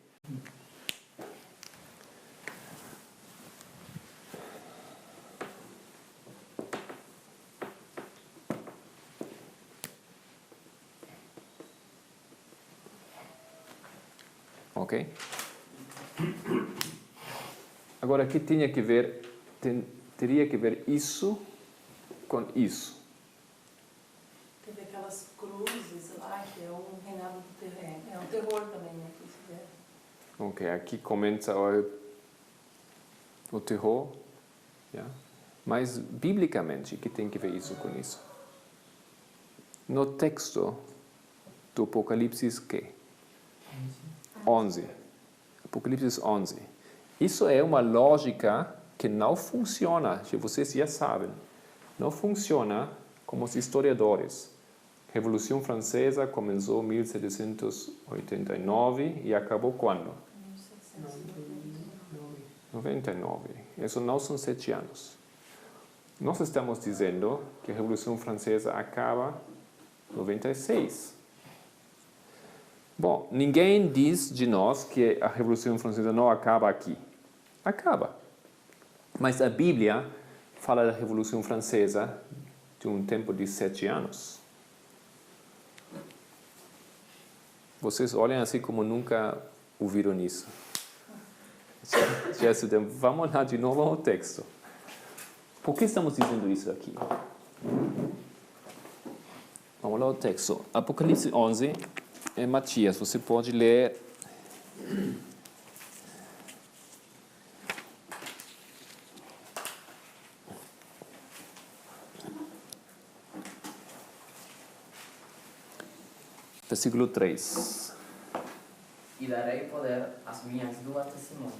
Ok? Agora, que tinha que ver, teria que ver isso com isso. Teve aquelas cruzes lá, que é o reinado do terror. É um terror também, né? Que se vê. Ok, aqui começa o terror. Yeah? Mas, biblicamente, que tem que ver isso com isso? No texto do Apocalipse, que? 11. Apocalipse 11. Isso é uma lógica que não funciona, que vocês já sabem. Não funciona como os historiadores. A Revolução Francesa começou em 1789 e acabou quando? 99. Isso não são 7 anos. Nós estamos dizendo que a Revolução Francesa acaba em 96. Bom, ninguém diz de nós que a Revolução Francesa não acaba aqui. Acaba. Mas a Bíblia fala da Revolução Francesa de um tempo de 7 anos. Vocês olham assim como nunca ouviram isso. Vamos lá de novo ao texto. Por que estamos dizendo isso aqui? Vamos lá ao texto. Apocalipse 11. Matias, você pode ler. Versículo 3. E darei poder às minhas duas testemunhas,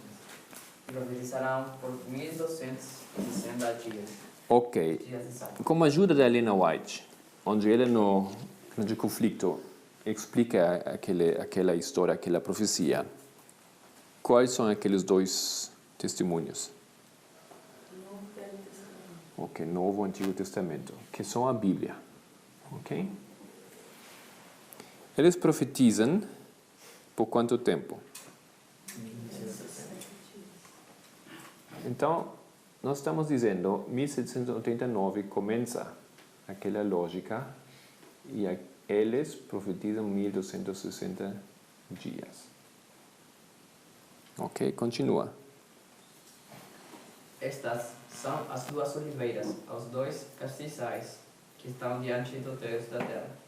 e profetizarão por 1260 dias. Ok. Dias de sábado. Com a ajuda da Helena White, onde ela no grande conflito explica aquela história, aquela profecia, quais são aqueles dois testemunhos? Ok, Novo e Antigo Testamento, que são a Bíblia. Ok? Eles profetizam por quanto tempo? Então, nós estamos dizendo, 1789 começa aquela lógica e eles profetizam 1260 dias. Ok, continua. Estas são as duas oliveiras, os dois castiçais que estão diante do Deus da terra.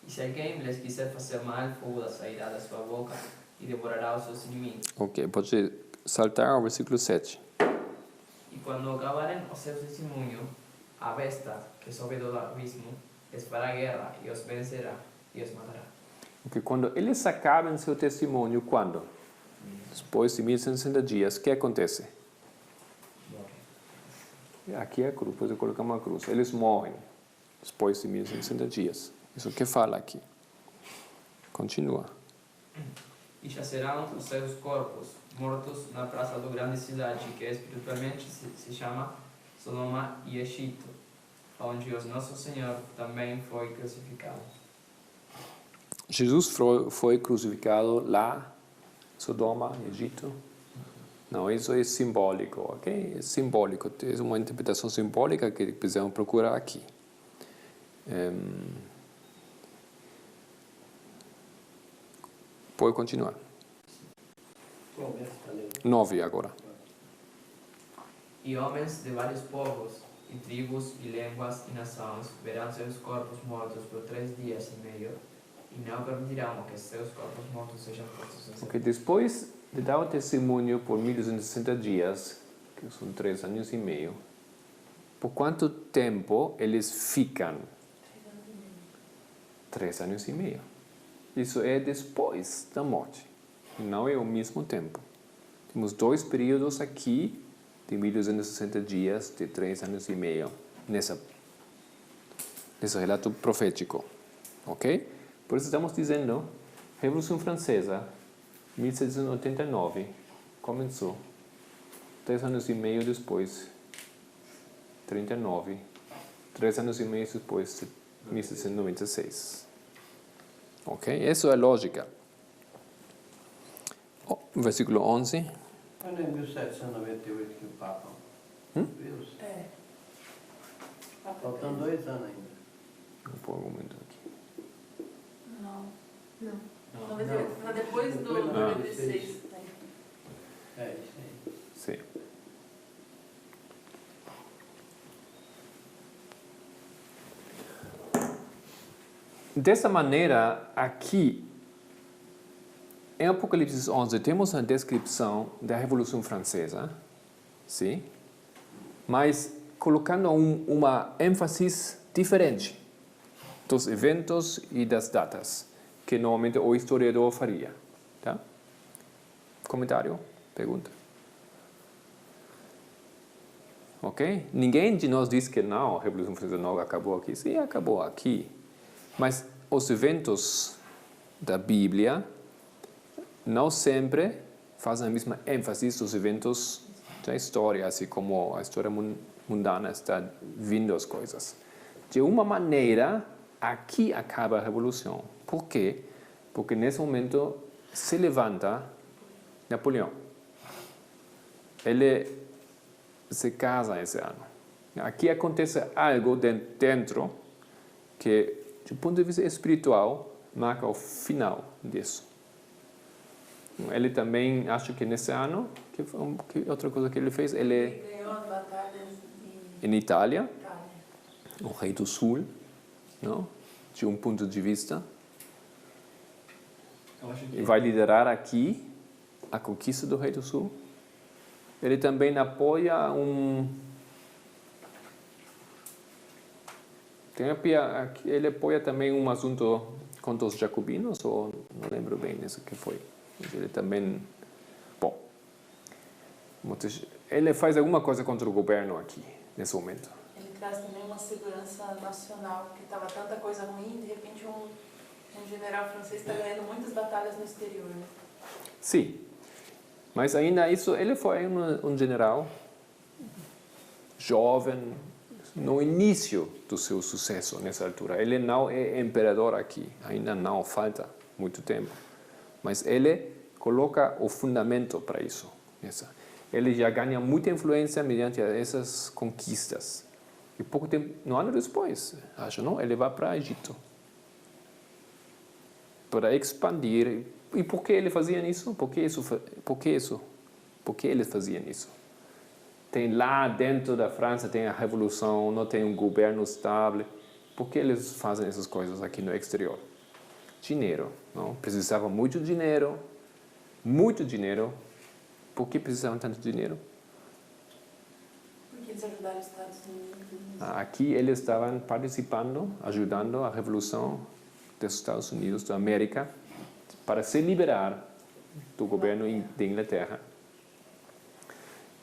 E se alguém lhes quiser fazer mal, fogo sairá da sua boca e devorará os seus inimigos. Ok, pode saltar ao versículo 7. E quando acabarem o seu testemunho, a besta que sobe do abismo lhes fará guerra e os vencerá e os matará. Porque quando eles acabam seu testemunho, quando? Depois de 1160 dias, o que acontece? Aqui é a cruz, depois colocamos a cruz. Eles morrem depois de 1160 dias. Isso que fala aqui. Continua. E jacerão os seus corpos mortos na praça da grande cidade, que espiritualmente se chama Sodoma e Egito, onde o nosso Senhor também foi crucificado. Jesus foi crucificado lá, Sodoma, Egito. Não, isso é simbólico, ok? É simbólico, é uma interpretação simbólica que precisamos procurar aqui. Pode continuar. 9 agora. E homens de vários povos, e tribos, e línguas, e nações, verão seus corpos mortos por 3 dias e meio, e não permitirão que seus corpos mortos sejam postos em Porque depois de dar o testemunho por 1260 dias, que são 3 anos e meio, por quanto tempo eles ficam? 3 anos e meio. Isso é depois da morte, não é ao mesmo tempo. Temos 2 períodos aqui, de 1260 dias, de 3 anos e meio, nesse relato profético. Ok? Por isso estamos dizendo, Revolução Francesa, 1789, começou. 3 anos e meio depois, 39. 3 anos e meio depois, de 1796. Ok? Essa é a lógica. Versículo 11. Quando é em 1798 que o Papa viu? É. Faltam 2 anos ainda. Vou pôr um momento aqui. Não. Não. Não, Foi depois do depois do 96. É, isso aí. Sim. Dessa maneira, aqui, em Apocalipse 11, temos a descrição da Revolução Francesa, sim? Mas colocando uma ênfase diferente dos eventos e das datas, que normalmente o historiador faria. Tá? Comentário? Pergunta? Ok? Ninguém de nós diz que não, a Revolução Francesa não acabou aqui. Sim, acabou aqui. Mas os eventos da Bíblia não sempre fazem a mesma ênfase dos eventos da história, assim como a história mundana está vindo as coisas. De uma maneira, aqui acaba a Revolução. Por quê? Porque nesse momento se levanta Napoleão. Ele se casa esse ano. Aqui acontece algo dentro que, do ponto de vista espiritual, marca o final disso. Ele também, acho que nesse ano, que outra coisa que ele fez, ele ganhou as batalhas em Itália, Itália. o rei do sul, não? De um ponto de vista. Eu acho e que vai liderar aqui a conquista do Rei do Sul. Ele também apoia ele apoia também um assunto contra os jacobinos, ou não lembro bem isso que foi. Mas ele também, bom, ele faz alguma coisa contra o governo aqui, nesse momento. Ele traz também uma segurança nacional, porque estava tanta coisa ruim, de repente um general francês está ganhando muitas batalhas no exterior. Né? Sim, mas ainda isso, ele foi um general jovem, no início do seu sucesso nessa altura. Ele não é imperador aqui, ainda não falta muito tempo. Mas ele coloca o fundamento para isso. Ele já ganha muita influência mediante essas conquistas. E pouco tempo, um ano depois, acho, não? Ele vai para o Egito. Para expandir. E por que ele fazia isso? Por que eles faziam isso? Tem lá dentro da França, tem a revolução, não tem um governo estável. Por que eles fazem essas coisas aqui no exterior? Dinheiro. Não? Precisava muito dinheiro. Muito dinheiro. Por que precisavam tanto dinheiro? Porque eles ajudaram os Estados Unidos. Aqui eles estavam participando, ajudando a revolução dos Estados Unidos, da América, para se liberar do governo da Inglaterra.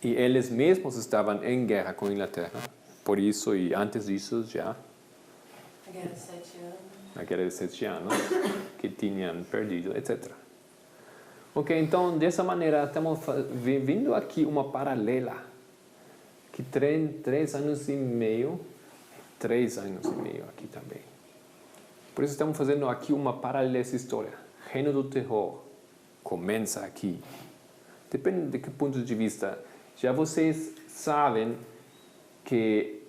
E eles mesmos estavam em guerra com a Inglaterra. Por isso, e antes disso já... A Guerra de 7 anos. A Guerra de 7 anos, que tinham perdido, etc. Ok, então, dessa maneira, estamos vendo aqui uma paralela. Que 3 anos e meio, 3 anos e meio aqui também. Por isso estamos fazendo aqui uma paralela dessa história. Reino do Terror começa aqui. Depende de que ponto de vista. Já vocês sabem que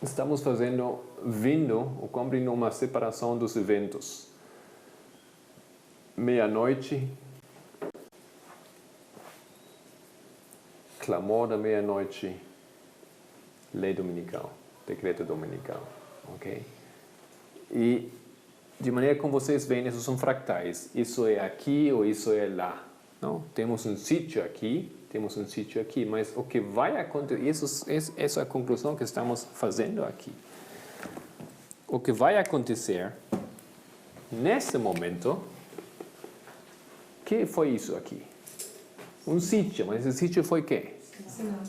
estamos vendo ou cumprindo uma separação dos eventos. Meia-noite, clamor da meia-noite, lei dominical, decreto dominical, ok? E de maneira como vocês veem, esses são fractais. Isso é aqui ou isso é lá. Não? Temos um sítio aqui, temos um sítio aqui, mas o que vai acontecer, essa é a conclusão que estamos fazendo aqui. O que vai acontecer nesse momento, que foi isso aqui? Um sítio, mas esse sítio foi o quê?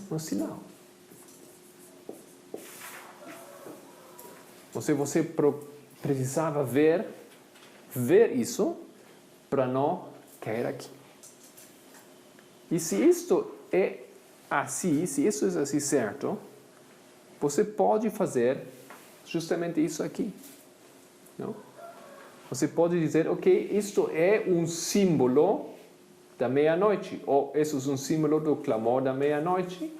Um sinal. Você precisava ver isso para não cair aqui. E se isto é assim, se isso é assim certo, você pode fazer justamente isso aqui. Não? Você pode dizer, ok, isto é um símbolo da meia-noite, ou isso é um símbolo do clamor da meia-noite,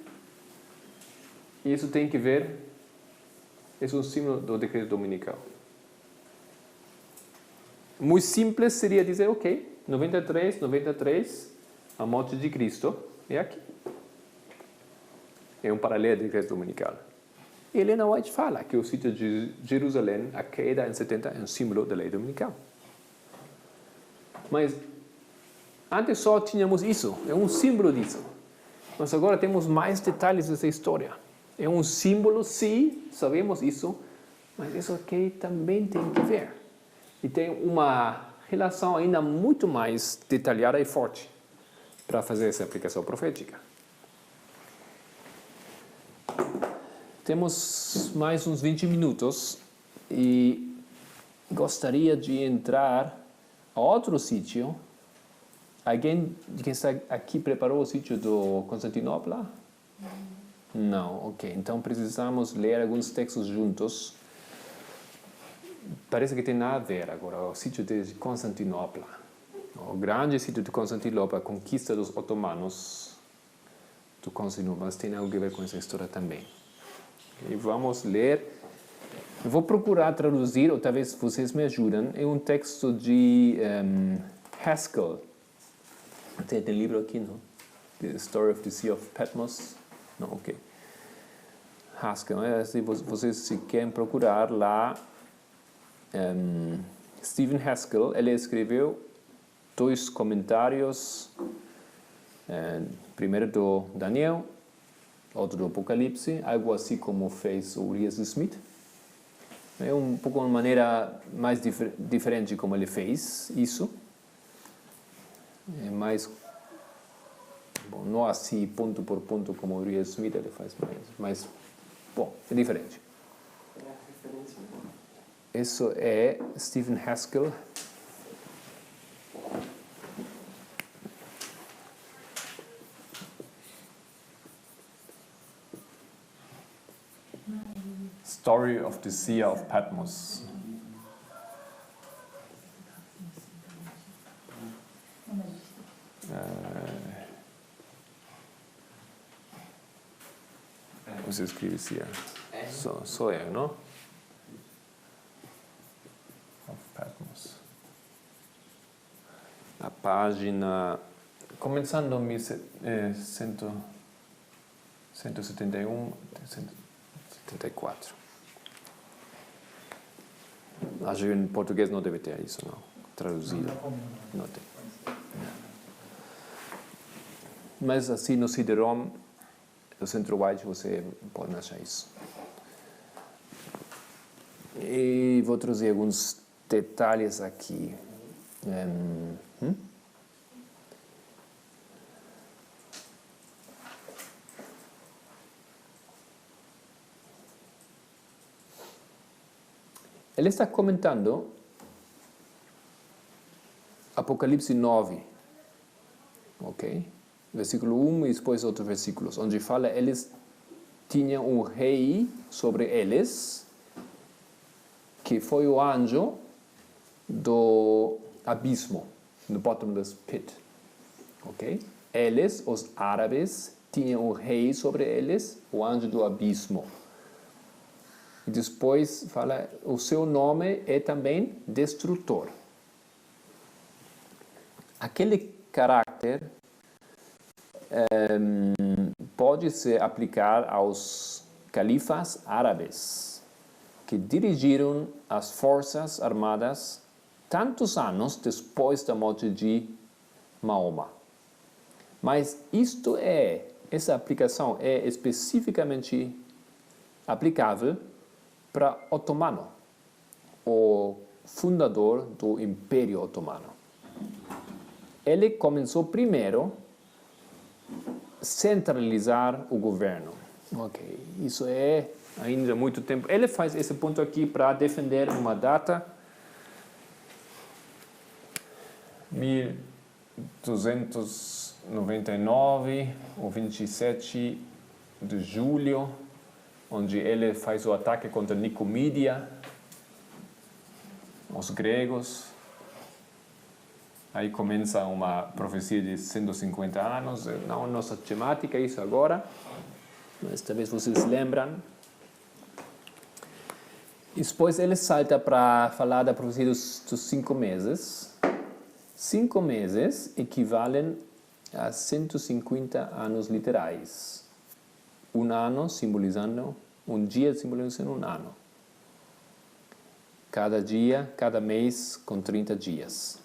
e isso tem que ver, isso é um símbolo do decreto dominical. Muito simples seria dizer, ok, 93, a morte de Cristo é aqui. É um paralelo do decreto dominical. Helena White fala que o sítio de Jerusalém, a queda em 70, é um símbolo da lei dominical. Mas antes só tínhamos isso, é um símbolo disso. Mas agora temos mais detalhes dessa história. É um símbolo, sim, sabemos isso, mas isso aqui também tem que ver. E tem uma relação ainda muito mais detalhada e forte para fazer essa aplicação profética. Temos mais uns 20 minutos e gostaria de entrar a outro sítio. Alguém que está aqui preparou o sítio do Constantinopla? Não, ok. Então precisamos ler alguns textos juntos. Parece que tem nada a ver agora. O sítio de Constantinopla. O grande sítio de Constantinopla, a conquista dos otomanos do Constantinopla, mas tem algo a ver com essa história também. E vamos ler. Eu vou procurar traduzir, ou talvez vocês me ajudem. É um texto de Haskell. Tem livro aqui, não? The Story of the Sea of Patmos. Não, ok. Haskell. Se vocês querem procurar lá, Stephen Haskell, ele escreveu 2 comentários, primeiro do Daniel, outro do Apocalipse, algo assim como fez o Urias Smith. É um pouco uma maneira mais diferente como ele fez isso. É mais, bom, não assim ponto por ponto como o Urias Smith ele faz mais, mas, bom, é diferente. Isso é Stephen Haskell. Story of the Seer of Patmos. Você escreve Seer. Sou eu, não? Of Patmos. A página, começando 171, 174. Acho que em português não deve ter isso, não. Traduzido. Não tem. Mas assim no CD-ROM, no Centro-White, você pode achar isso. E vou trazer alguns detalhes aqui. Ele está comentando Apocalipse 9, ok? Versículo 1 e depois outros versículos, onde fala eles tinham um rei sobre eles, que foi o anjo do abismo, no bottom of the pit, ok? Eles, os árabes, tinham um rei sobre eles, o anjo do abismo. E depois fala, o seu nome é também destrutor. Aquele caráter pode se aplicar aos califas árabes, que dirigiram as forças armadas tantos anos depois da morte de Mahoma. Mas essa aplicação é especificamente aplicável para Otomano, o fundador do Império Otomano. Ele começou primeiro a centralizar o governo. Ok, isso é ainda muito tempo. Ele faz esse ponto aqui para defender uma data, 1299, o 27 de julho, onde ele faz o ataque contra Nicomídia, os gregos. Aí começa uma profecia de 150 anos, não nossa temática isso agora, mas talvez vocês lembram. E depois ele salta para falar da profecia dos 5 meses. 5 meses equivalem a 150 anos literais. Um ano simbolizando, um dia simbolizando um ano. Cada dia, cada mês com 30 dias.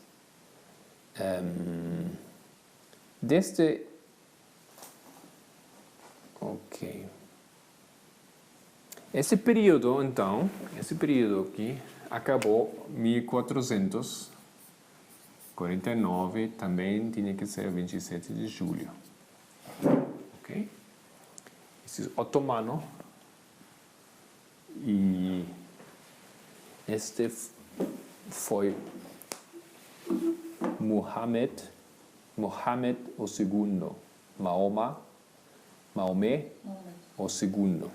Ok. Esse período, então, aqui, acabou 1449, também tinha que ser 27 de julho. Ok? Esse otomano, e este foi Muhammad o segundo, Maomé o segundo.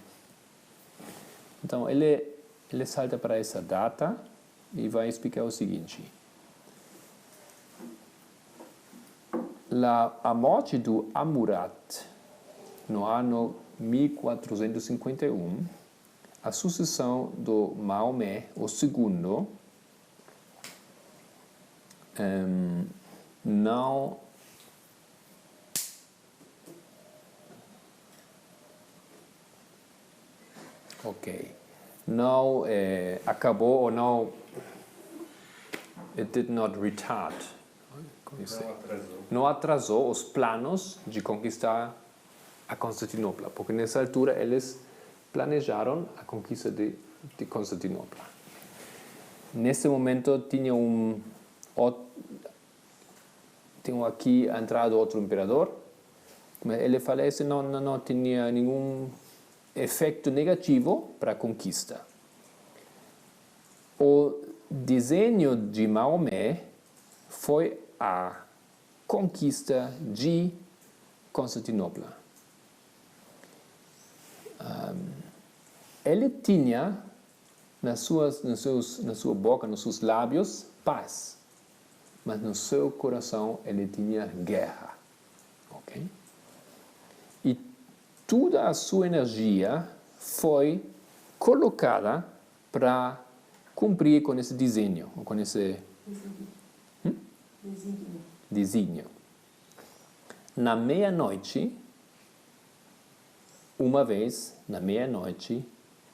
Então ele salta para essa data e vai explicar o seguinte: a morte do Hammurabi no ano 1451, a sucessão do Maomé o segundo não acabou ou não It did not retard. Como isso? Não atrasou. Não atrasou os planos de conquistar a Constantinopla, porque nessa altura eles planejaram a conquista de Constantinopla. Nesse momento tinha aqui entrado outro imperador, mas ele falece não tinha nenhum efeito negativo para a conquista. O desenho de Maomé foi a conquista de Constantinopla. Ele tinha na sua boca, nos seus lábios, paz, mas no seu coração ele tinha guerra. Okay? E toda a sua energia foi colocada para cumprir com esse desenho, com esse desígnio. Na meia-noite, uma vez, na meia-noite,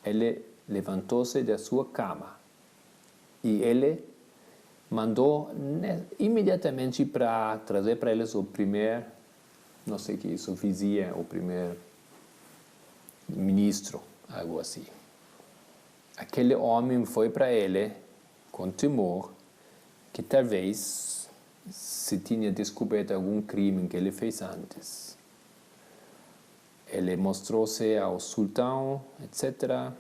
ele levantou-se da sua cama e ele mandou imediatamente para trazer para eles o primeiro, não sei o que isso, vizia, o primeiro ministro, algo assim. Aquele homem foi para ele com temor que talvez se tinha descoberto algum crime que ele fez antes. Ele mostrou-se ao sultão, etc.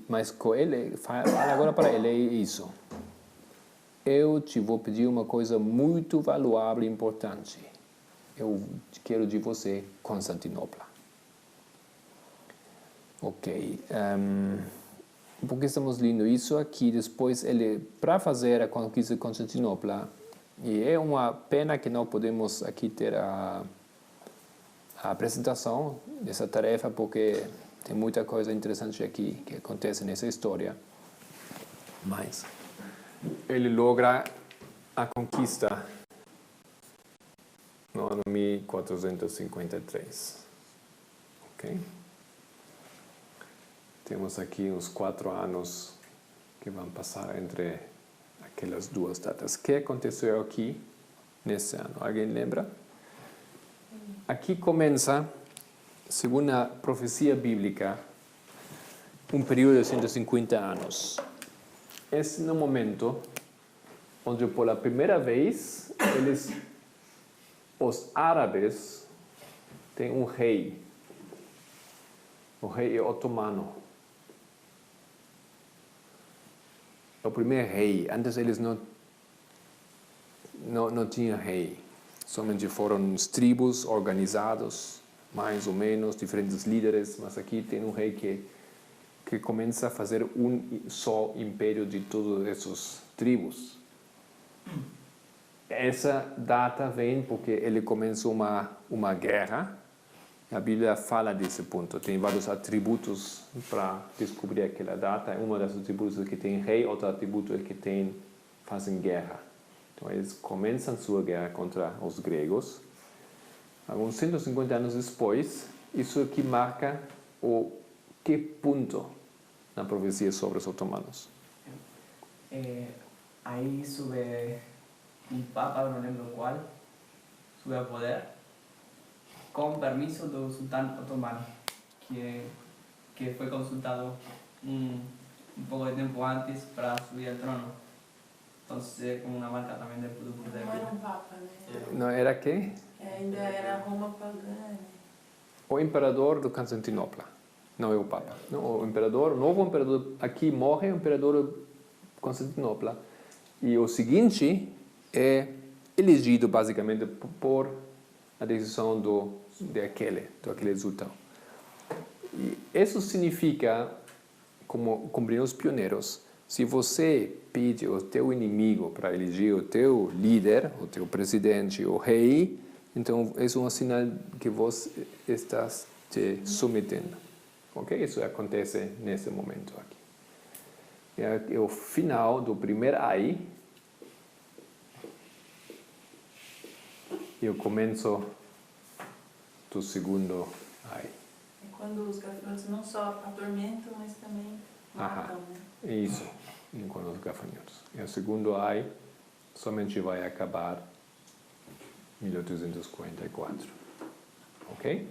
Mas com ele, fala agora para ele isso. Eu te vou pedir uma coisa muito valuável e importante. Eu quero de você Constantinopla. Ok. Por que estamos lendo isso aqui? Depois, ele, para fazer a conquista de Constantinopla, e é uma pena que não podemos aqui ter a apresentação dessa tarefa, porque tem muita coisa interessante aqui que acontece nessa história. Mas ele logra a conquista no ano 1453. Ok? Temos aqui uns 4 anos que vão passar entre aquelas duas datas. O que aconteceu aqui nesse ano? Alguém lembra? Aqui começa, segundo a profecia bíblica, um período de 150 anos. Esse é o momento onde, pela primeira vez, os árabes têm um rei. O rei é otomano. É o primeiro rei. Antes eles não tinham rei. Somente foram tribos organizados, mais ou menos, diferentes líderes. Mas aqui tem um rei que começa a fazer um só império de todas essas tribos. Essa data vem porque ele começou uma guerra. A Bíblia fala desse ponto. Tem vários atributos para descobrir aquela data. Uma das atributos é que tem rei, outro atributo é que fazem guerra. Então eles começam sua guerra contra os gregos. Alguns 150 anos depois, isso aqui marca que ponto na profecia sobre os otomanos. Aí sube um papa, não lembro qual, sube ao poder com permiso do sultão otomano, que foi consultado um pouco de tempo antes para subir ao trono. Então é como uma marca também do poder. Não era um papa, né? Não era quem? Ainda era Roma pagã. O imperador de Constantinopla. Não é o papa. Não, o novo imperador, aqui morre o imperador de Constantinopla. E o seguinte é elegido basicamente por a decisão daquele sultão. E isso significa, como compreendem os pioneiros, se você pede ao teu inimigo para eleger o teu líder, o teu presidente, o rei, então é um sinal que você está te submetendo. Ok? Isso acontece nesse momento aqui. É o final do primeiro ai. E o começo do segundo ai. É quando os gafanhotos não só atormentam, mas também matam, né? É isso, com os gafanhotos. E o segundo ai somente vai acabar em 1844. Ok?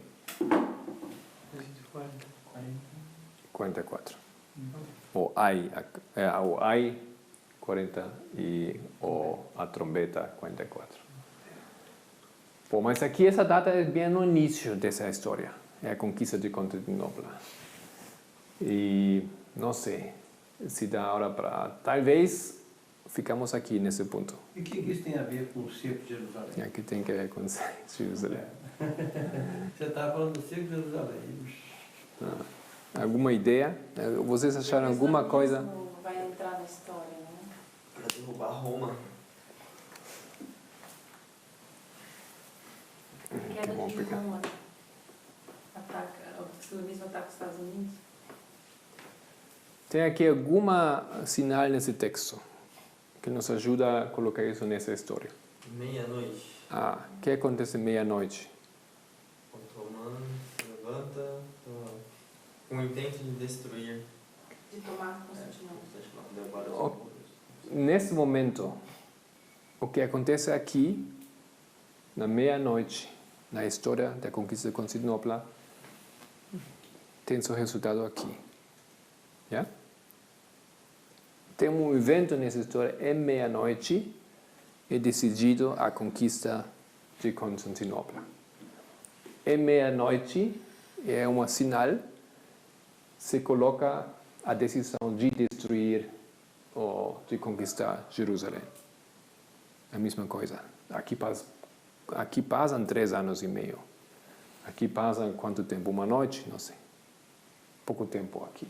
44. O ai 40 e a trombeta 44. Bom, mas aqui essa data é bem no início dessa história. É a conquista de Constantinopla. E não sei se dá hora para... Talvez ficamos aqui nesse ponto. E o que isso tem a ver com o cerco de Jerusalém? Aqui tem que ver com Jerusalém. Você estava falando do cerco de Jerusalém. Alguma ideia? Vocês acharam alguma coisa? Não vai entrar na história, né? Para derrubar Roma. Queda bom de pegar. Roma. O islamismo ataca os Estados Unidos. Tem aqui alguma sinal nesse texto que nos ajuda a colocar isso nessa história. Meia-noite. O que acontece meia-noite? O romano se levanta com o intento de destruir De tomar Constantinopla. Nesse momento, o que acontece aqui, na meia-noite, na história da conquista de Constantinopla, tem seu resultado aqui. Yeah? Tem um evento nessa história, é meia-noite, é decidido a conquista de Constantinopla. É meia-noite, é um sinal, se coloca a decisão de destruir ou de conquistar Jerusalém. A mesma coisa. Aqui passam 3 anos e meio. Aqui passa quanto tempo? Uma noite? Não sei. Pouco tempo aqui.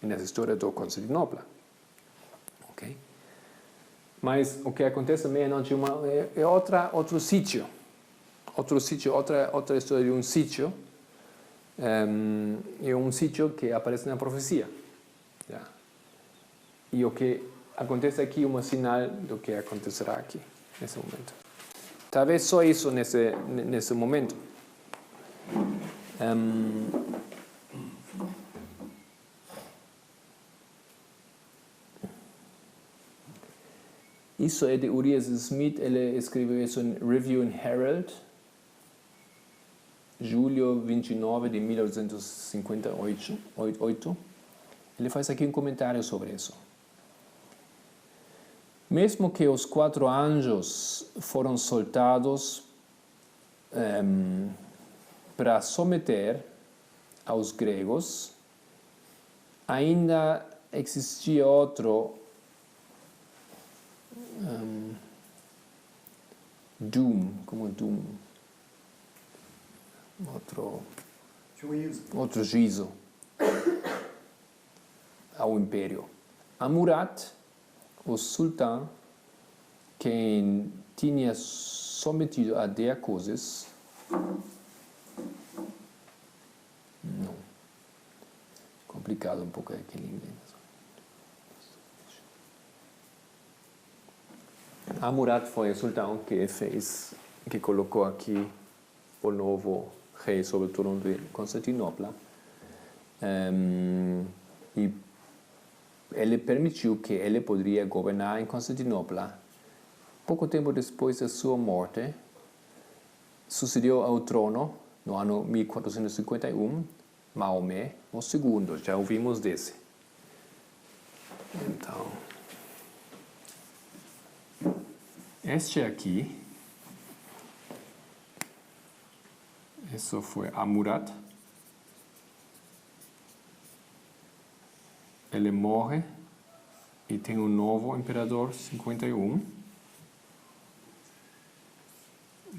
E nessa história de Constantinopla. Ok? Mas o que acontece à meia-noite é outro sítio. Outra história de um sítio. É um sítio que aparece na profecia. Yeah. E o que acontece aqui é um sinal do que acontecerá aqui, nesse momento. Talvez só isso nesse momento. Isso é de Urias Smith, ele escreveu isso em Review and Herald, julho 29 de 1858. Ele faz aqui um comentário sobre isso. Mesmo que os 4 anjos foram soltados para someter aos gregos, ainda existia outro outro juízo ao império. Amurad, o sultão, quem tinha sometido a 10 coisas, não, complicado um pouco aquele inglês. Amurad foi o sultão que colocou aqui o novo rei sobre o trono de Constantinopla. E ele permitiu que ele poderia governar em Constantinopla. Pouco tempo depois da sua morte, sucedeu ao trono, no ano 1451, Maomé, o segundo. Já ouvimos desse. Então, este aqui, isso foi Amurad. Ele morre e tem um novo imperador, 51.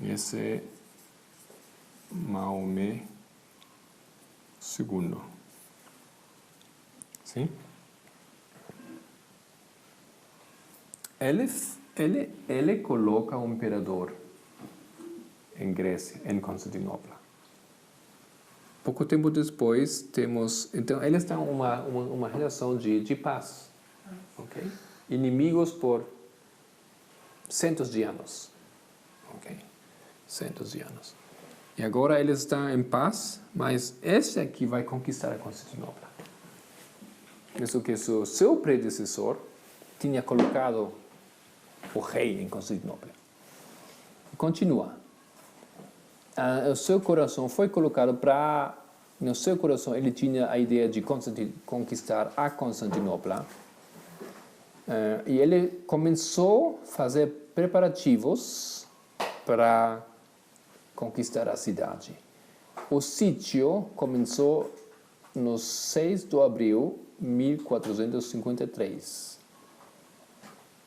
Esse é Maomé II. Sim? Ele coloca um imperador em Grécia, em Constantinopla. Pouco tempo depois temos... Então, eles têm uma relação de paz. Okay? Inimigos por centos de anos. Okay? Centos de anos. E agora eles estão em paz, mas esse aqui vai conquistar a Constantinopla. isso que seu predecessor tinha colocado o rei em Constantinopla. Continua. O seu coração foi colocado para... No seu coração ele tinha a ideia de conquistar a Constantinopla. E ele começou a fazer preparativos para conquistar a cidade. O sítio começou no 6 de abril de 1453.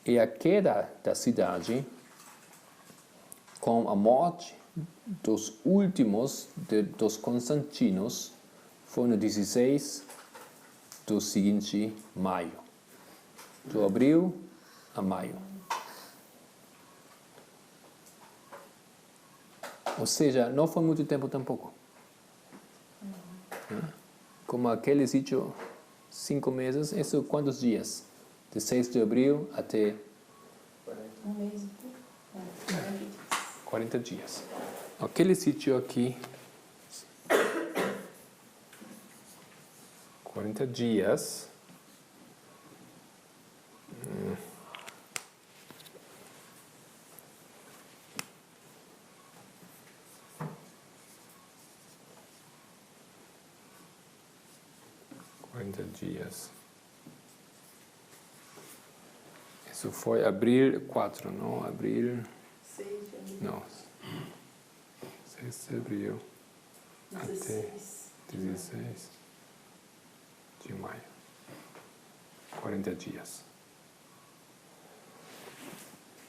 E a queda da cidade, com a morte dos últimos dos Constantinos, foi no 16 do seguinte maio. De abril a maio. Ou seja, não foi muito tempo tampouco. Como aquele sítio, 5 meses, isso quantos dias? De 6 de abril até... Um mês e pouco. 40 dias. Aquele sítio aqui... 40 dias... 40 dias. Isso foi abril 4, não? Abril... 6 de abril. Não. 6 de abril. 16. Até 16 de maio. 40 dias.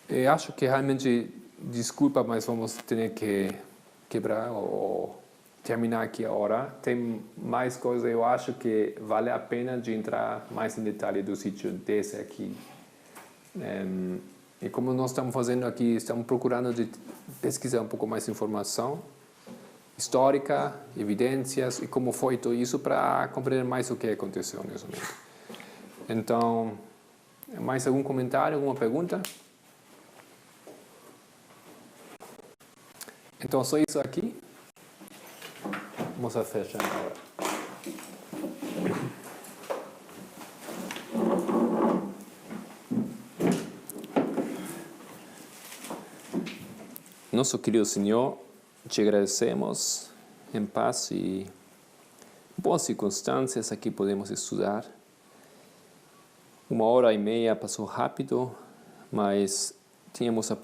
Eu acho que realmente, desculpa, mas vamos ter que quebrar ou terminar aqui a hora. Tem mais coisas, eu acho que vale a pena de entrar mais em detalhe do sítio desse aqui. E como nós estamos fazendo aqui, estamos procurando de pesquisar um pouco mais de informação histórica, evidências e como foi tudo isso para compreender mais o que aconteceu nesse momento. Então, mais algum comentário, alguma pergunta? Então, só isso aqui. Vamos a fechar agora. Nosso querido Senhor, te agradecemos em paz e boas circunstâncias aqui podemos estudar. 1h30 passou rápido, mas tínhamos a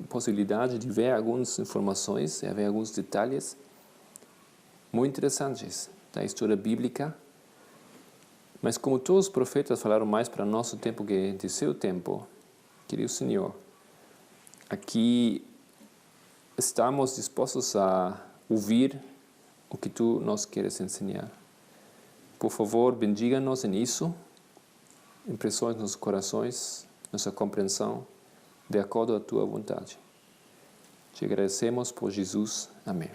possibilidade de ver algumas informações e ver alguns detalhes muito interessantes da história bíblica. Mas como todos os profetas falaram mais para nosso tempo que de seu tempo, querido Senhor, aqui estamos dispostos a ouvir o que Tu nos queres ensinar. Por favor, bendiga-nos em isso, impressione nos corações, nossa compreensão, de acordo à Tua vontade. Te agradecemos por Jesus. Amém.